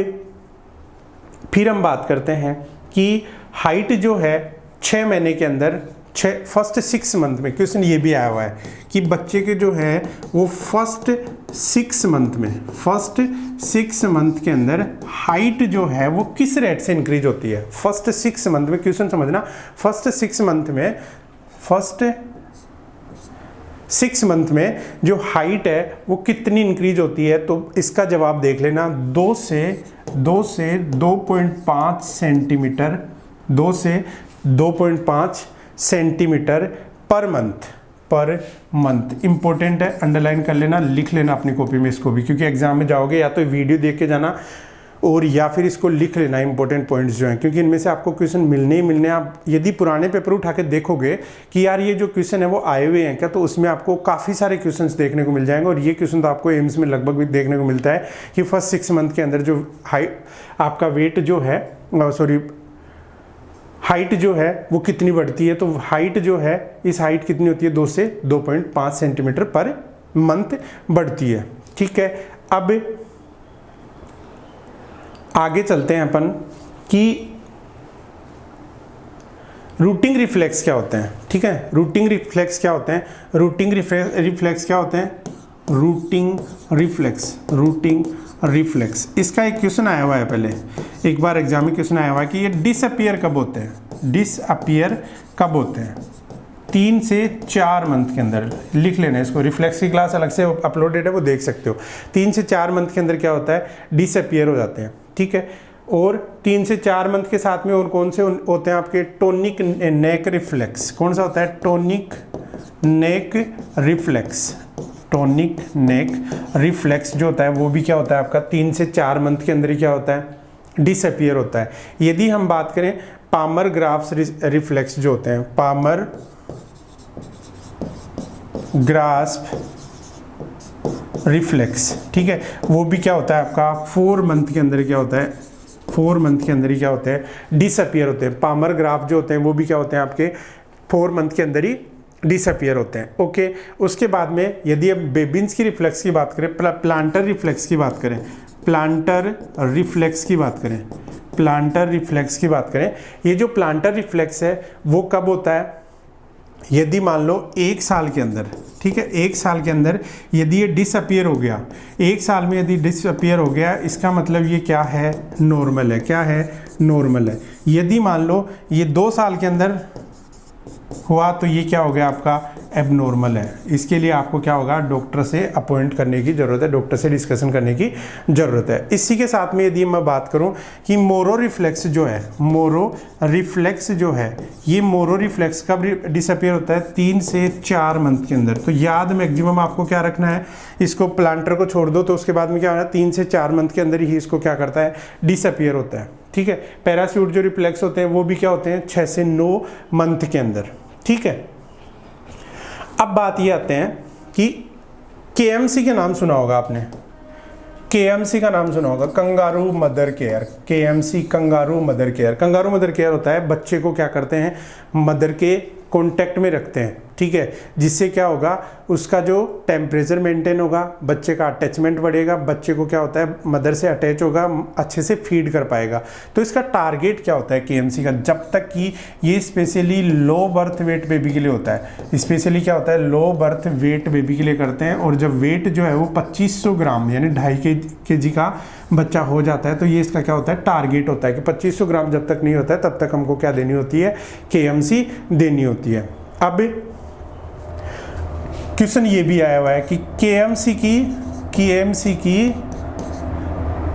फिर हम बात करते हैं कि हाइट जो है 6 महीने के अंदर, फर्स्ट 6 मंथ में, क्वेश्चन ये भी आया हुआ है कि बच्चे के जो है वो फर्स्ट 6 मंथ के अंदर हाइट जो है वो किस रेट से इंक्रीज होती है। फर्स्ट 6 मंथ में, क्वेश्चन समझना, फर्स्ट 6 मंथ में जो हाइट है वो कितनी इंक्रीज होती है। तो इसका जवाब देख लेना, 2 से 2.5 सेंटीमीटर, 2 से 2.5 सेंटीमीटर पर मंथ। इंपॉर्टेंट है, अंडरलाइन कर लेना, लिख लेना अपनी कॉपी में इसको भी, क्योंकि एग्जाम में जाओगे या तो वीडियो देख के जाना और या फिर इसको लिख लेना इंपॉर्टेंट पॉइंट्स जो हैं, क्योंकि इनमें से आपको क्वेश्चन मिलने ही मिलने। आप यदि पुराने पेपर उठा के देखोगे कि यार ये जो क्वेश्चन है वो आए हुए हैं क्या, तो उसमें आपको काफ़ी सारे क्वेश्चंस देखने को मिल जाएंगे। और ये क्वेश्चन तो आपको एम्स में लगभग भी देखने को मिलता है कि फर्स्ट 6 मंथ के अंदर जो आपका वेट जो है, हाइट जो है वो कितनी बढ़ती है। तो हाइट जो है, इस हाइट कितनी होती है? 2 से 2.5 सेंटीमीटर पर मंथ बढ़ती है। ठीक है, अब आगे चलते हैं अपन कि रूटिंग रिफ्लेक्स क्या होते हैं। ठीक है, रूटिंग रिफ्लेक्स क्या होते हैं? रूटिंग रिफ्लेक्स क्या होते हैं? रूटिंग रिफ्लेक्स, इसका एक क्वेश्चन आया हुआ है, पहले एक बार एग्जाम में क्वेश्चन आया हुआ है कि ये डिसअपियर कब होते हैं। 3 से 4 मंथ के अंदर। लिख लेना इसको, रिफ्लेक्स की क्लास अलग से अपलोडेड है, वो देख सकते हो। 3 से 4 मंथ के अंदर क्या होता है? डिसअपियर हो जाते हैं। ठीक है, और 3 से 4 मंथ के साथ में और कौन से होते हैं आपके? टोनिक नेक रिफ्लेक्स। कौन सा होता है? टोनिक नेक रिफ्लेक्स जो होता है वो भी क्या होता है आपका? 3 से 4 मंथ के अंदर ही क्या होता है? डिसअपियर होता है। यदि हम बात करें पामर ग्राफ्स रिफ्लेक्स जो होते हैं, पामर ग्रास्प रिफ्लेक्स, ठीक है, वो भी क्या होता है आपका? 4 मंथ के अंदर क्या होता है? 4 मंथ के अंदर ही क्या होते हैं? डिसअपियर होते हैं। पामर ग्राफ जो होते हैं वो भी क्या होते हैं आपके? 4 मंथ के अंदर ही डिसअपियर होते हैं। ओके, उसके बाद में यदि हम बेबिन्स की रिफ्लेक्स की बात करें, प्लांटर रिफ्लेक्स की बात करें, ये जो प्लांटर रिफ्लेक्स है वो कब होता है? यदि मान लो 1 साल के अंदर, ठीक है, 1 साल के अंदर यदि ये डिसअपियर हो गया, 1 साल में यदि डिसअपियर हो गया, इसका मतलब ये क्या है? नॉर्मल है। क्या है? नॉर्मल है। यदि मान लो ये 2 साल के अंदर हुआ तो ये क्या हो गया आपका? एबनॉर्मल है। इसके लिए आपको क्या होगा? डॉक्टर से अपॉइंट करने की ज़रूरत है, डॉक्टर से डिस्कशन करने की ज़रूरत है। इसी के साथ में यदि मैं बात करूं कि मोरो रिफ्लेक्स जो है, ये मोरो रिफ्लेक्स कब डिसअपियर होता है? 3 से 4 मंथ के अंदर। तो याद मैक्सिमम आपको क्या रखना है? इसको प्लांटर को छोड़ दो तो उसके बाद में क्या होना है? 3 से 4 मंथ के अंदर ही इसको क्या करता है? डिसअपियर होता है। ठीक है, पैराशूट जो रिफ्लेक्स होते हैं वो भी क्या होते हैं? 6 से 9 मंथ के अंदर। ठीक है, अब बात ये आते हैं कि KMC का नाम सुना होगा आपने, KMC का नाम सुना होगा, kangaroo mother care. KMC kangaroo mother care. Kangaroo mother care होता है बच्चे को क्या करते हैं? मदर के कांटेक्ट में रखते हैं। ठीक है, जिससे क्या होगा? उसका जो टेम्परेचर मेंटेन होगा, बच्चे का अटैचमेंट बढ़ेगा, बच्चे को क्या होता है? मदर से अटैच होगा, अच्छे से फीड कर पाएगा। तो इसका टारगेट क्या होता है KMC का? जब तक कि ये specially low birth weight baby के लिए होता है। स्पेशली क्या होता है? लो बर्थ वेट बेबी के लिए करते हैं। और जब वेट जो है वो 2500 ग्राम यानी 2.5 kg का बच्चा हो जाता है तो ये इसका क्या होता है? टारगेट होता है कि 2500 ग्राम जब तक नहीं होता है तब तक हमको क्या देनी होती है? KMC देनी होती है। अब क्वेश्चन ये भी आया हुआ है कि KMC की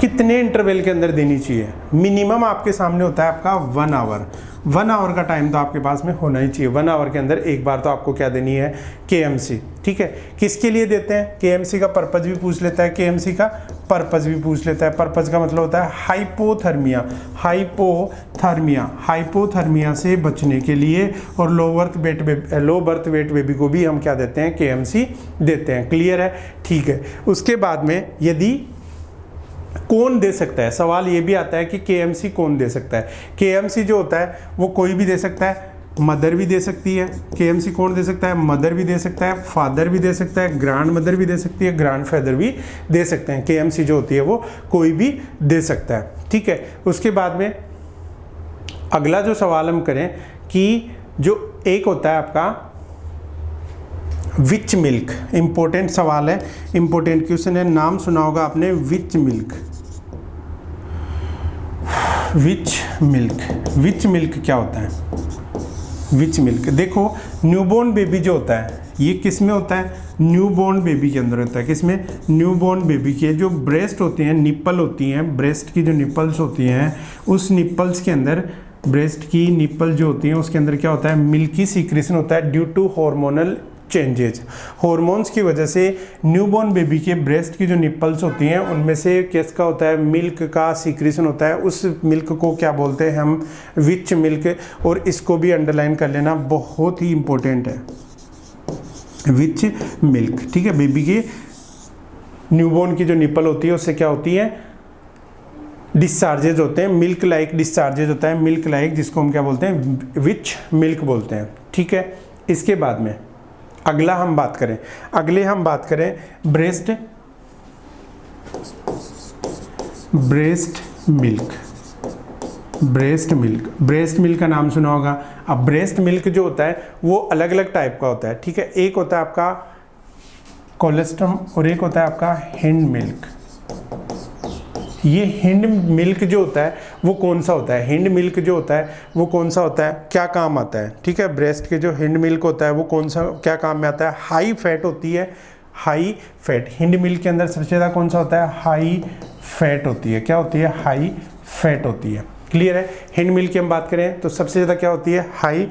कितने इंटरवल के अंदर देनी चाहिए? मिनिमम आपके सामने होता है आपका 1 आवर। 1 आवर का टाइम तो आपके पास में होना ही चाहिए। 1 आवर के अंदर एक बार तो आपको क्या देनी है, KMC। ठीक है, किसके लिए देते हैं, KMC का पर्पज भी पूछ लेता है, KMC का पर्पज भी पूछ लेता है। पर्पज का मतलब होता है हाइपोथर्मिया, हाइपोथर्मिया से बचने के लिए, और लो बर्थ वेट बेबी को भी हम क्या देते हैं, KMC देते हैं। क्लियर है, ठीक है। उसके बाद में यदि कौन दे सकता है, सवाल ये भी आता है कि KMC कौन दे सकता है। KMC जो होता है वो कोई भी दे सकता है, मदर भी दे सकती है। KMC कौन दे सकता है, मदर भी दे सकता है, फादर भी दे सकता है, ग्रैंड मदर भी दे सकती है, ग्रैंड फादर भी दे सकते हैं। KMC जो होती है वो कोई भी दे सकता है। ठीक है, उसके बाद में अगला जो सवाल हम करें कि जो एक होता है आपका विच मिल्क, इंपॉर्टेंट सवाल है, इंपॉर्टेंट क्वेश्चन है, नाम सुना होगा आपने, विच मिल्क। विच मिल्क क्या होता है, विच मिल्क। देखो न्यूबॉर्न बेबी जो होता है ये किस में होता है, न्यूबॉर्न बेबी के अंदर होता है। किसमें, न्यूबॉर्न बेबी के जो ब्रेस्ट होती हैं, निप्पल होती हैं, ब्रेस्ट की जो निप्पल्स होती हैं, उस निप्पल्स के अंदर, ब्रेस्ट की निप्पल जो होती हैं उसके अंदर क्या होता है, मिल्की सीक्रेशन होता है due to hormonal changes. Hormones की वजह से न्यूबॉर्न बेबी के ब्रेस्ट की जो निप्पल्स होती हैं उनमें से किसका होता है, मिल्क का सीक्रेशन होता है। उस मिल्क को क्या बोलते हैं हम, विच मिल्क। और इसको भी अंडरलाइन कर लेना, बहुत ही इंपॉर्टेंट है, विच मिल्क। ठीक है, बेबी के न्यूबॉर्न की जो निप्पल होती है उससे क्या होती है, डिस्चार्जेज होते हैं, मिल्क लाइक डिस्चार्जेज होता है, मिल्क लाइक, जिसको हम क्या बोलते हैं, विच मिल्क बोलते हैं। ठीक है, इसके बाद में अगले हम बात करें ब्रेस्ट मिल्क। ब्रेस्ट मिल्क का नाम सुना होगा। अब ब्रेस्ट मिल्क जो होता है वो अलग अलग टाइप का होता है। ठीक है, एक होता है आपका कोलेस्ट्रम और एक होता है आपका हिंड मिल्क। ये हिंड मिल्क जो होता है वो कौन सा होता है, हिंड मिल्क जो होता है वो कौन सा होता है, क्या काम आता है। ठीक है, ब्रेस्ट के जो हिंड मिल्क होता है वो कौन सा, क्या काम में आता है, हाई फैट होती है, हाई फैट। हिंड मिल्क के अंदर सबसे ज़्यादा कौन सा होता है, हाई फैट होती है। क्या होती है, हाई फैट होती है। क्लियर है, हिंड मिल्क की हम बात करें तो सबसे ज़्यादा क्या होती है, हाई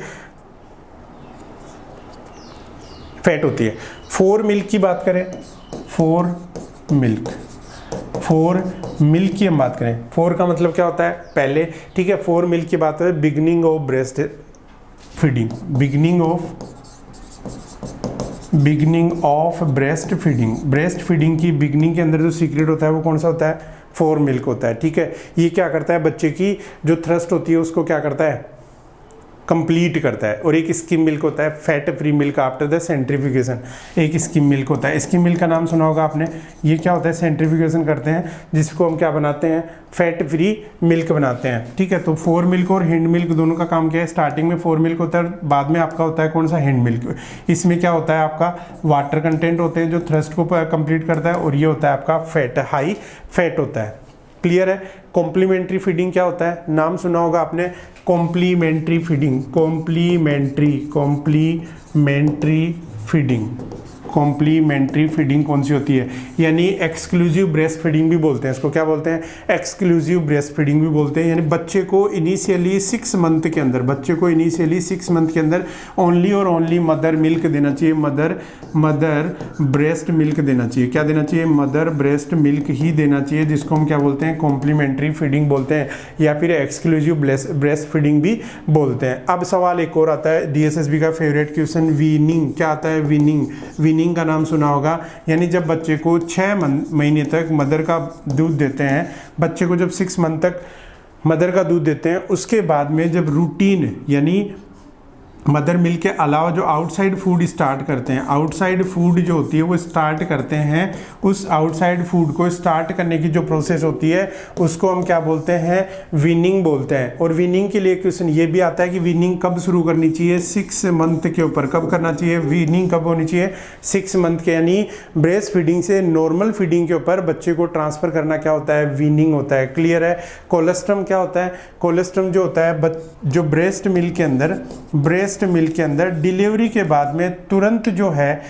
फैट होती है। फोर मिल्क की बात करें, फोर मिल्क की हम बात करें, फोर का मतलब क्या होता है, पहले। ठीक है, फोर मिल्क की बात है, beginning of breast feeding, beginning of breast feeding की बिगनिंग के अंदर जो सीक्रेट होता है वो कौन सा होता है, फोर मिल्क होता है। ठीक है, ये क्या करता है, बच्चे की जो थ्रस्ट होती है उसको क्या करता है, कंप्लीट करता है। और एक स्किम मिल्क होता है, fat free milk after the centrifugation, एक स्किम मिल्क होता है। स्किम मिल्क का नाम सुना होगा आपने। ये क्या होता है, सेंट्रीफ्यूगेशन करते हैं जिसको हम क्या बनाते हैं, फैट फ्री मिल्क बनाते हैं। ठीक है, तो फोर मिल्क और हिंड मिल्क दोनों का काम क्या है, स्टार्टिंग में फोर मिल्क होता है, बाद में आपका होता है कौन सा, हिंड मिल्क। इसमें क्या होता है, आपका वाटर कंटेंट होते हैं जो थ्रस्ट को कंप्लीट करता है, और ये होता है आपका फैट, हाई फैट होता है। क्लियर है। कॉम्प्लीमेंट्री फीडिंग क्या होता है, नाम सुना होगा आपने, कॉम्प्लीमेंट्री फीडिंग, कॉम्प्लीमेंट्री फीडिंग कौन सी होती है, यानी एक्सक्लूसिव ब्रेस्ट फीडिंग भी बोलते हैं इसको। क्या बोलते हैं, एक्सक्लूसिव ब्रेस्ट फीडिंग भी बोलते हैं। यानी बच्चे को इनिशियली 6 मंथ के अंदर ओनली और ओनली मदर मिल्क देना चाहिए, मदर ब्रेस्ट मिल्क देना चाहिए। क्या देना चाहिए, मदर ब्रेस्ट मिल्क ही देना चाहिए, जिसको हम क्या बोलते हैं, कॉम्प्लीमेंट्री फीडिंग बोलते हैं, या फिर एक्सक्लूसिव ब्रेस्ट फीडिंग भी बोलते हैं। अब सवाल एक और आता है, DSSB का फेवरेट क्वेश्चन, वीनिंग। क्या आता है, वीनिंग का नाम सुना होगा। यानी जब बच्चे को 6 महीने तक मदर का दूध देते हैं, बच्चे को जब 6 मंथ तक मदर का दूध देते हैं, उसके बाद में जब रूटीन यानी मदर मिल्क के अलावा जो आउटसाइड फूड स्टार्ट करते हैं, आउटसाइड फूड जो होती है वो स्टार्ट करते हैं, उस आउटसाइड फूड को स्टार्ट करने की जो प्रोसेस होती है उसको हम क्या बोलते हैं, वीनिंग बोलते हैं। और वीनिंग के लिए क्वेश्चन ये भी आता है कि वीनिंग कब शुरू करनी चाहिए, 6 मंथ के ऊपर। कब करना चाहिए, वीनिंग कब होनी चाहिए, 6 मंथ के, यानी ब्रेस्ट फीडिंग से नॉर्मल फीडिंग के ऊपर बच्चे को ट्रांसफर करना क्या होता है, वीनिंग होता है। क्लियर है। कोलेस्ट्रम क्या होता है, कोलेस्ट्रम जो होता है जो ब्रेस्ट मिल्क के अंदर डिलीवरी के बाद में तुरंत जो है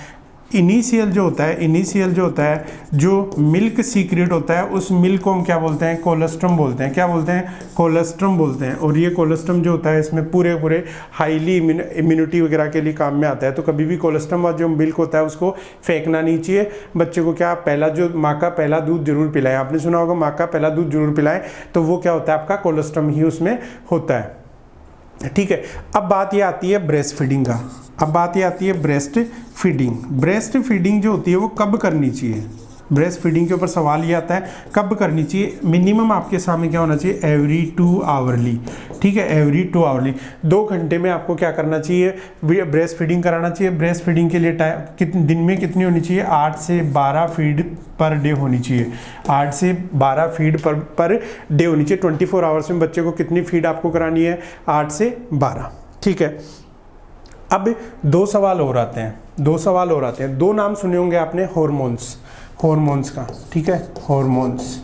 इनिशियल जो होता है जो मिल्क सीक्रेट होता है, उस मिल्क को हम क्या बोलते हैं? कोलेस्ट्रम बोलते हैं। क्या बोलते हैं? कोलेस्ट्रम बोलते हैं। और ये कोलेस्ट्रम जो होता है इसमें पूरे हाईली इम्यूनिटी वगैरह के लिए काम में आता है। तो कभी भी कोलेस्ट्रम और जो मिल्क होता है उसको फेंकना नहीं चाहिए। बच्चे को क्या पहला जो माँ का पहला दूध जरूर पिलाएं। आपने सुना होगा माँ का पहला दूध जरूर पिलाएं, तो वो क्या होता है? आपका कोलेस्ट्रम ही उसमें होता है। ठीक है, अब बात ये आती है ब्रेस्ट फीडिंग का। ब्रेस्ट फीडिंग जो होती है वो कब करनी चाहिए? ब्रेस्ट फीडिंग के ऊपर सवाल ये आता है कब करनी चाहिए। मिनिमम आपके सामने क्या होना चाहिए? Every 2 hourly. ठीक है, एवरी 2 आवरली, 2 घंटे में आपको क्या करना चाहिए? ब्रेस्ट फीडिंग कराना चाहिए। ब्रेस्ट फीडिंग के लिए दिन में कितनी होनी चाहिए? 8 से 12 फीड पर डे होनी चाहिए। 8 से 12 फीड पर डे होनी चाहिए। 24 आवर्स में बच्चे को कितनी फीड आपको करानी है? 8 से 12। ठीक है, अब 2 सवाल और आते हैं। 2 नाम सुने होंगे आपने हॉर्मोन्स का। ठीक है, हॉर्मोन्स,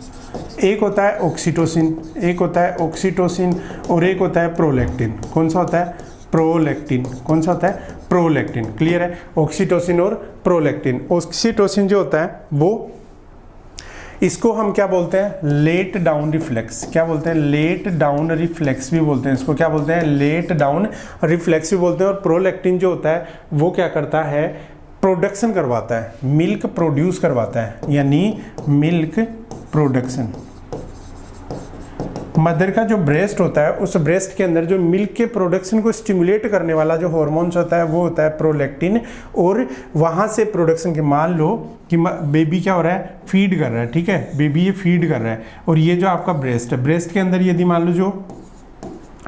एक होता है ऑक्सीटोसिन और एक होता है प्रोलैक्टिन। कौन सा होता है? प्रोलैक्टिन। क्लियर है? ऑक्सीटोसिन और प्रोलैक्टिन। ऑक्सीटोसिन जो होता है वो, इसको हम क्या बोलते हैं? Let down reflex. क्या बोलते हैं? लेट डाउन रिफ्लेक्स भी बोलते हैं इसको। क्या बोलते हैं? लेट डाउन रिफ्लेक्स भी बोलते हैं। और प्रोलैक्टिन जो होता है वो क्या करता है? प्रोडक्शन करवाता है, मिल्क प्रोड्यूस करवाता है, यानी मिल्क प्रोडक्शन। मदर का जो ब्रेस्ट होता है, उस ब्रेस्ट के अंदर जो मिल्क के प्रोडक्शन को स्टिमुलेट करने वाला जो हार्मोन्स होता है वो होता है प्रोलैक्टिन। और वहाँ से प्रोडक्शन के, मान लो कि बेबी क्या हो रहा है? फीड कर रहा है। ठीक है, बेबी ये फीड कर रहा है और ये जो आपका ब्रेस्ट है, ब्रेस्ट के अंदर यदि मान लो जो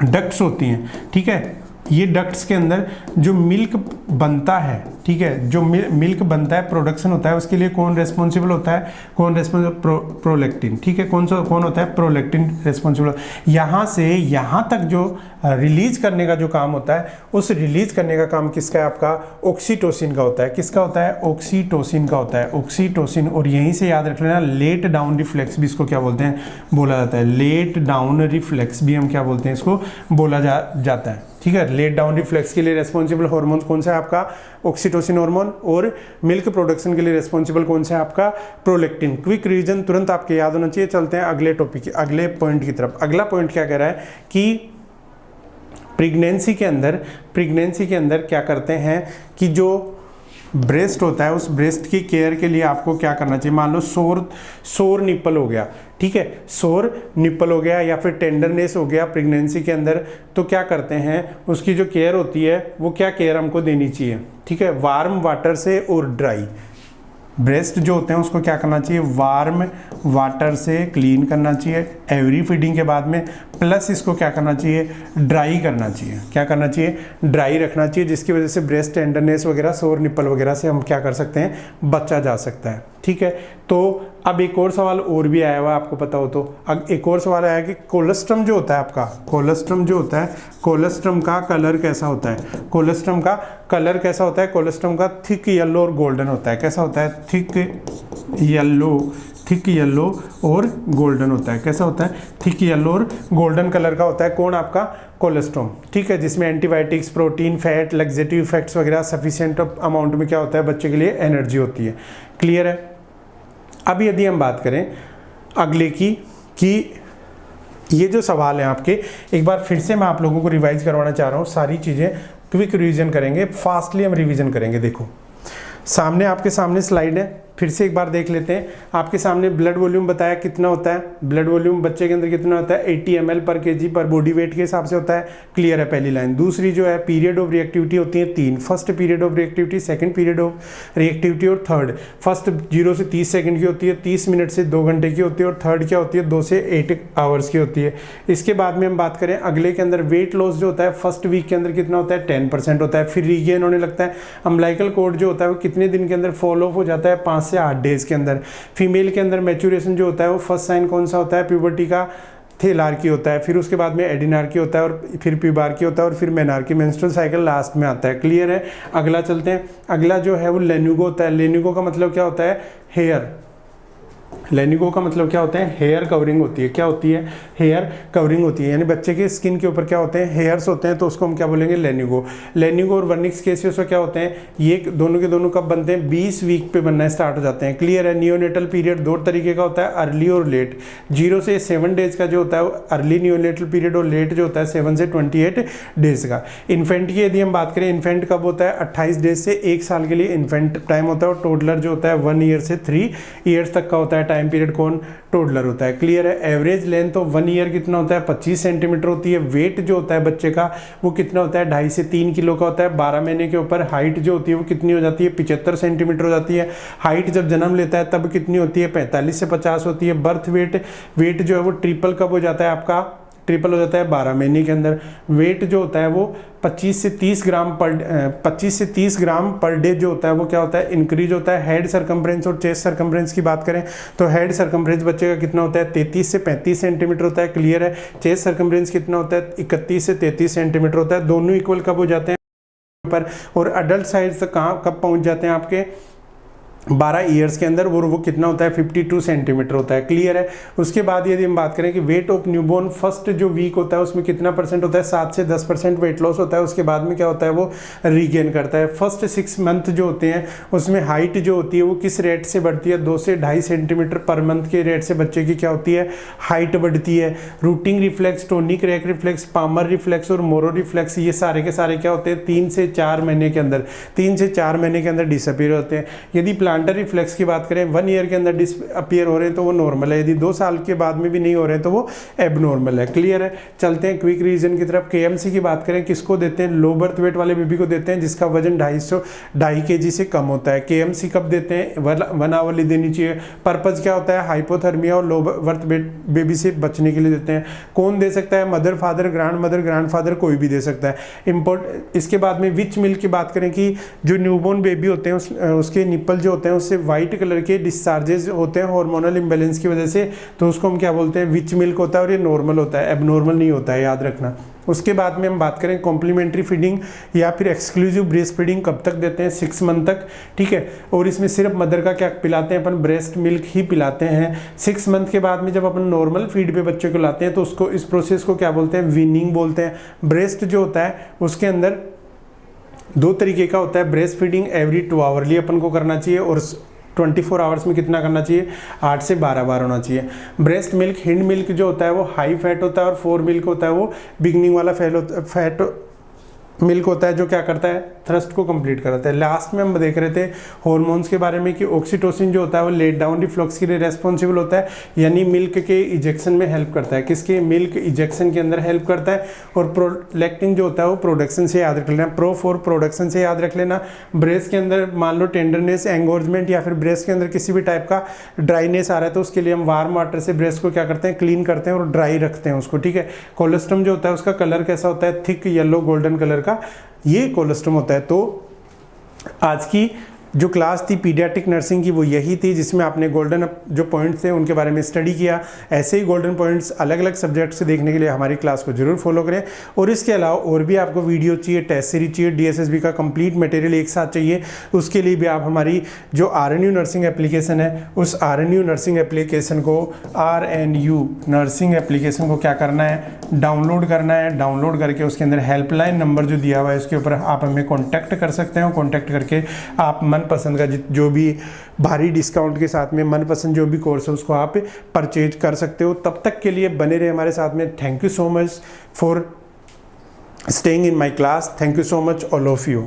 डक्ट्स होती हैं, ठीक है, ये डक्ट्स के अंदर जो मिल्क बनता है, ठीक है, जो मिल्क बनता है, प्रोडक्शन होता है, उसके लिए कौन रेस्पॉन्सिबल होता है? प्रोलैक्टिन। ठीक है, कौन होता है? Prolactin responsible. यहाँ से यहाँ तक जो रिलीज करने का जो काम होता है, उस रिलीज करने का काम किसका है? आपका ऑक्सीटोसिन का होता है। किसका होता है? ऑक्सीटोसिन का होता है, ऑक्सीटोसिन। और यहीं से याद रख लेना, लेट डाउन रिफ्लेक्स भी इसको क्या बोलते हैं? बोला जाता है। लेट डाउन रिफ्लेक्स भी हम क्या बोलते हैं? इसको बोला जाता है। ठीक है, लेट डाउन रिफ्लेक्स के लिए रेस्पॉन्सिबल हार्मोन कौन सा है? आपका ऑक्सीटोसिन हार्मोन। और मिल्क प्रोडक्शन के लिए रेस्पॉन्सिबल कौन सा है? आपका प्रोलैक्टिन। क्विक रिवीजन तुरंत आपके याद होना चाहिए। चलते हैं अगले टॉपिक, अगले पॉइंट की तरफ। अगला पॉइंट क्या कह रहा है कि प्रेगनेंसी के अंदर क्या करते हैं कि जो ब्रेस्ट होता है, उस ब्रेस्ट की केयर के लिए आपको क्या करना चाहिए? मान लो सोर निप्पल हो गया, ठीक है, सोर निप्पल हो गया या फिर टेंडरनेस हो गया प्रेगनेंसी के अंदर, तो क्या करते हैं? उसकी जो केयर होती है वो क्या केयर हमको देनी चाहिए? ठीक है, वार्म वाटर से और ड्राई। ब्रेस्ट जो होते हैं उसको क्या करना चाहिए? वार्म वाटर से क्लीन करना चाहिए एवरी फीडिंग के बाद में, प्लस इसको क्या करना चाहिए? ड्राई करना चाहिए। क्या करना चाहिए? ड्राई रखना चाहिए, जिसकी वजह से ब्रेस्ट टेंडरनेस वगैरह, सोर निप्पल वगैरह से हम क्या कर सकते हैं? बचा जा सकता है। ठीक है, तो अब एक और सवाल और भी आया हुआ है, आपको पता हो तो। अब एक और सवाल आया कि कोलेस्ट्रम जो होता है आपका, कोलेस्ट्रम का कलर कैसा होता है? कोलेस्ट्रम का का थिक येलो और गोल्डन होता है। कैसा होता है? थिक येलो और गोल्डन होता है। कैसा होता है? थिक येलो और गोल्डन कलर का होता है। कौन? आपका कोलेस्ट्रॉम। ठीक है, जिसमें antibiotics, protein, fat, laxative effects वगैरह सफिशिएंट अमाउंट में क्या होता है? बच्चे के लिए एनर्जी होती है। क्लियर है? अब यदि हम बात करें अगले की, कि ये जो सवाल हैं आपके, एक बार फिर से मैं आप लोगों को रिवाइज करवाना चाह रहा हूँ। सारी चीज़ें क्विक रिवीजन करेंगे, फास्टली हम रिवीजन करेंगे। देखो सामने, आपके सामने स्लाइड है, फिर से एक बार देख लेते हैं। आपके सामने ब्लड वॉल्यूम बताया कितना होता है? ब्लड वॉल्यूम बच्चे के अंदर कितना होता है? 80 ml पर kg पर बॉडी वेट के हिसाब से होता है। क्लियर है पहली लाइन। दूसरी जो है पीरियड ऑफ रिएक्टिविटी होती है 3, first period of reactivity, second period of reactivity और थर्ड। फर्स्ट 0 से 30 सेकंड की होती है, 30 मिनट से 2 घंटे की होती है, और थर्ड क्या होती है? 2 से 8 आवर्स की होती है। इसके बाद में हम बात करें अगले के अंदर, वेट लॉस जो होता है फर्स्ट वीक के अंदर कितना होता है? 10% होता है। फिर रीगेन होने लगता है। अम्बिलिकल कॉर्ड जो होता है वो कितने दिन के अंदर फॉल ऑफ हो जाता है? 5 से 8 डेज के अंदर। फीमेल के अंदर मैच्योरेशन जो होता है वो फर्स्ट साइन कौन सा होता है? प्यूबर्टी का थेलार्की होता है, फिर उसके बाद में एडिनार्की होता है, और फिर प्यूबार्की होता है, और फिर मेनार्की, मेंस्ट्रुअल साइकिल लास्ट में आता है। क्लियर है? अगला चलते हैं। अगला जो है वो लेन्यूगो होता है। लेन्यूगो का मतलब क्या होता है? हेयर। लेनिगो का मतलब क्या होता है, हेयर कवरिंग होती है। क्या होती है, हेयर कवरिंग होती है, यानी बच्चे के स्किन के ऊपर क्या होते हैं, हेयर्स होते हैं, तो उसको हम क्या बोलेंगे, लेनिगो। लेनिगो और वर्निक्स केसेस क्या होते हैं, ये दोनों के दोनों कब बनते हैं, 20 वीक पे बनना स्टार्ट हो जाते हैं। क्लियर है। नियोनेटल पीरियड दो तरीके का होता है, अर्ली और लेट। 0 से 7 डेज का जो होता है अर्ली नियोनेटल पीरियड, और लेट जो होता है 7 से 28 डेज का। इन्फेंट की यदि हम बात करें, इन्फेंट कब होता है, 28 डेज से 1 साल के लिए इन्फेंट टाइम होता है, और टोडलर जो होता है 1 ईयर से 3 ईयर्स तक का होता है टाइम पीरियड। कौन, टोडलर होता है। क्लियर है। एवरेज लेंथ तो 1 ईयर कितना होता है, 25 सेंटीमीटर होती है। वेट जो होता है बच्चे का वो कितना होता है, 2.5 से 3 किलो का होता है 12 महीने के ऊपर। हाइट जो होती है वो कितनी हो जाती है, 75 सेंटीमीटर हो जाती है। हाइट जब जन्म लेता है तब कितनी होती है, 45 से 50 होती है। बर्थ वेट जो है वो ट्रिपल कब हो जाता है आपका, ट्रिपल हो जाता है 12 महीने के अंदर। वेट जो होता है वो 25 से 30 ग्राम पर डे जो होता है वो क्या होता है, इंक्रीज होता है। हेड सरकमफ्रेंस और चेस्ट सरकमफ्रेंस की बात करें तो हेड सरकमफ्रेंस बच्चे का कितना होता है, 33 से 35 सेंटीमीटर होता है। क्लियर है। चेस्ट सरकमफ्रेंस कितना होता है, 31 से 33 सेंटीमीटर होता है। दोनों इक्वल कब हो जाते हैं पर, और अडल्ट साइज तक कहाँ कब पहुंच जाते हैं आपके, 12 ईयर्स के अंदर, वो कितना होता है, 52 सेंटीमीटर होता है। क्लियर है। उसके बाद यदि हम बात करें कि वेट ऑफ न्यूबॉर्न फर्स्ट जो वीक होता है उसमें कितना परसेंट होता है, 7 से 10% वेट लॉस होता है। उसके बाद में क्या होता है, वो रीगेन करता है। फर्स्ट 6 मंथ जो होते हैं उसमें हाइट जो होती है वो किस रेट से बढ़ती है, 2 से 2.5 सेंटीमीटर पर मंथ के रेट से बच्चे की क्या होती है, हाइट बढ़ती है। रूटिंग रिफ्लेक्स, टोनी क्रैक रिफ्लेक्स, पामर रिफ्लेक्स और मोरो रिफ्लेक्स, ये सारे के सारे क्या होते हैं, 3 से 4 महीने के अंदर, 3 से 4 महीने के अंदर डिसअपीयर होते हैं। यदि प्लांटर रिफ्लेक्स की बात करें 1 ईयर के अंदर डिसअपीयर हो रहे हैं तो वो नॉर्मल है। यदि 2 साल के बाद में भी नहीं हो रहे हैं तो वो एबनॉर्मल है। क्लियर है। चलते हैं क्विक रीजन की तरफ। केएमसी की बात करें, किसको देते हैं, लो बर्थ वेट वाले बेबी को देते हैं जिसका वजन 2.5 kg से कम होता है। केएमसी कब देते हैं, 1 आवरली देनी चाहिए। पर्पज क्या होता है, हाइपोथर्मिया और लो बर्थ वेट बेबी से बचने के लिए देते हैं। कौन दे सकता है, मदर फादर, ग्रैंडफादर कोई भी दे सकता है। इसके बाद में विच मिल्क की बात करें कि जो न्यूबॉर्न बेबी होते हैं उसके निप्पल जो होते हैं उससे वाइट कलर के डिस्चार्जेस होते हैं हार्मोनल इम्बैलेंस की वजह से, तो उसको हम क्या बोलते हैं, विच मिल्क होता है, और ये नॉर्मल होता है, एबनॉर्मल नहीं होता है, याद रखना। उसके बाद में हम बात करें कॉम्प्लीमेंट्री फीडिंग या फिर एक्सक्लूसिव ब्रेस्ट फीडिंग कब तक देते हैं, 6 मंथ तक। ठीक है। और इसमें सिर्फ मदर का क्या पिलाते हैं अपन, ब्रेस्ट मिल्क ही पिलाते हैं। 6 मंथ के बाद में जब अपन नॉर्मल फीड पे बच्चे को लाते हैं तो उसको, इस प्रोसेस को क्या बोलते हैं, वीनिंग बोलते हैं। ब्रेस्ट जो होता है उसके अंदर 2 तरीके का होता है। ब्रेस्ट फीडिंग एवरी 2 आवरली अपन को करना चाहिए, और 24 आवर्स में कितना करना चाहिए, 8 से 12 बार होना चाहिए। ब्रेस्ट मिल्क, हिंड मिल्क जो होता है वो हाई फैट होता है, और 4 मिल्क होता है वो बिगनिंग वाला फैट मिल्क होता है जो क्या करता है, थ्रस्ट को कंप्लीट कराता है। लास्ट में हम देख रहे थे हॉर्मोन्स के बारे में कि ऑक्सीटोसिन जो होता है वो लेट डाउन रिफ्लक्स के लिए रेस्पॉन्सिबल होता है, यानी मिल्क के इजेक्शन में हेल्प करता है। किसके, मिल्क इजेक्शन के अंदर हेल्प करता है। और प्रोलैक्टिन जो होता है वो प्रोडक्शन से याद रख लेना, प्रो फॉर प्रोडक्शन से याद रख लेना। ब्रेस्ट के अंदर मान लो टेंडरनेस, एंगोर्जमेंट या फिर ब्रेस्ट के अंदर किसी भी टाइप का ड्राइनेस आ रहा है तो उसके लिए हम वार्म वाटर से ब्रेस्ट को क्या करते हैं, क्लीन करते हैं और ड्राई रखते हैं उसको। ठीक है। कोलेस्ट्रम जो होता है उसका कलर कैसा होता है, थिक येलो गोल्डन कलर का, ये कोलेस्ट्रम होता है। तो आज की जो क्लास थी पीडियाट्रिक नर्सिंग की वो यही थी, जिसमें आपने गोल्डन जो पॉइंट्स थे उनके बारे में स्टडी किया। ऐसे ही गोल्डन पॉइंट्स अलग अलग सब्जेक्ट से देखने के लिए हमारी क्लास को जरूर फॉलो करें। और इसके अलावा और भी आपको वीडियो चाहिए, टेस्ट सीरीज चाहिए, डीएसएसबी का कंप्लीट मटेरियल एक साथ चाहिए, उसके लिए भी आप हमारी जो RNU नर्सिंग एप्लीकेशन है उस RNU नर्सिंग एप्लीकेशन को, RNU नर्सिंग एप्लीकेशन को क्या करना है, डाउनलोड करना है। डाउनलोड करके उसके अंदर हेल्पलाइन नंबर जो दिया हुआ है उसके ऊपर आप हमें कॉन्टैक्ट कर सकते हैं। कॉन्टैक्ट करके आप मनपसंद का जो भी भारी डिस्काउंट के साथ में मनपसंद जो भी कोर्स है उसको आप परचेज कर सकते हो। तब तक के लिए बने रहे हमारे साथ में। Thank you so much for staying in my class. Thank you so much all of you.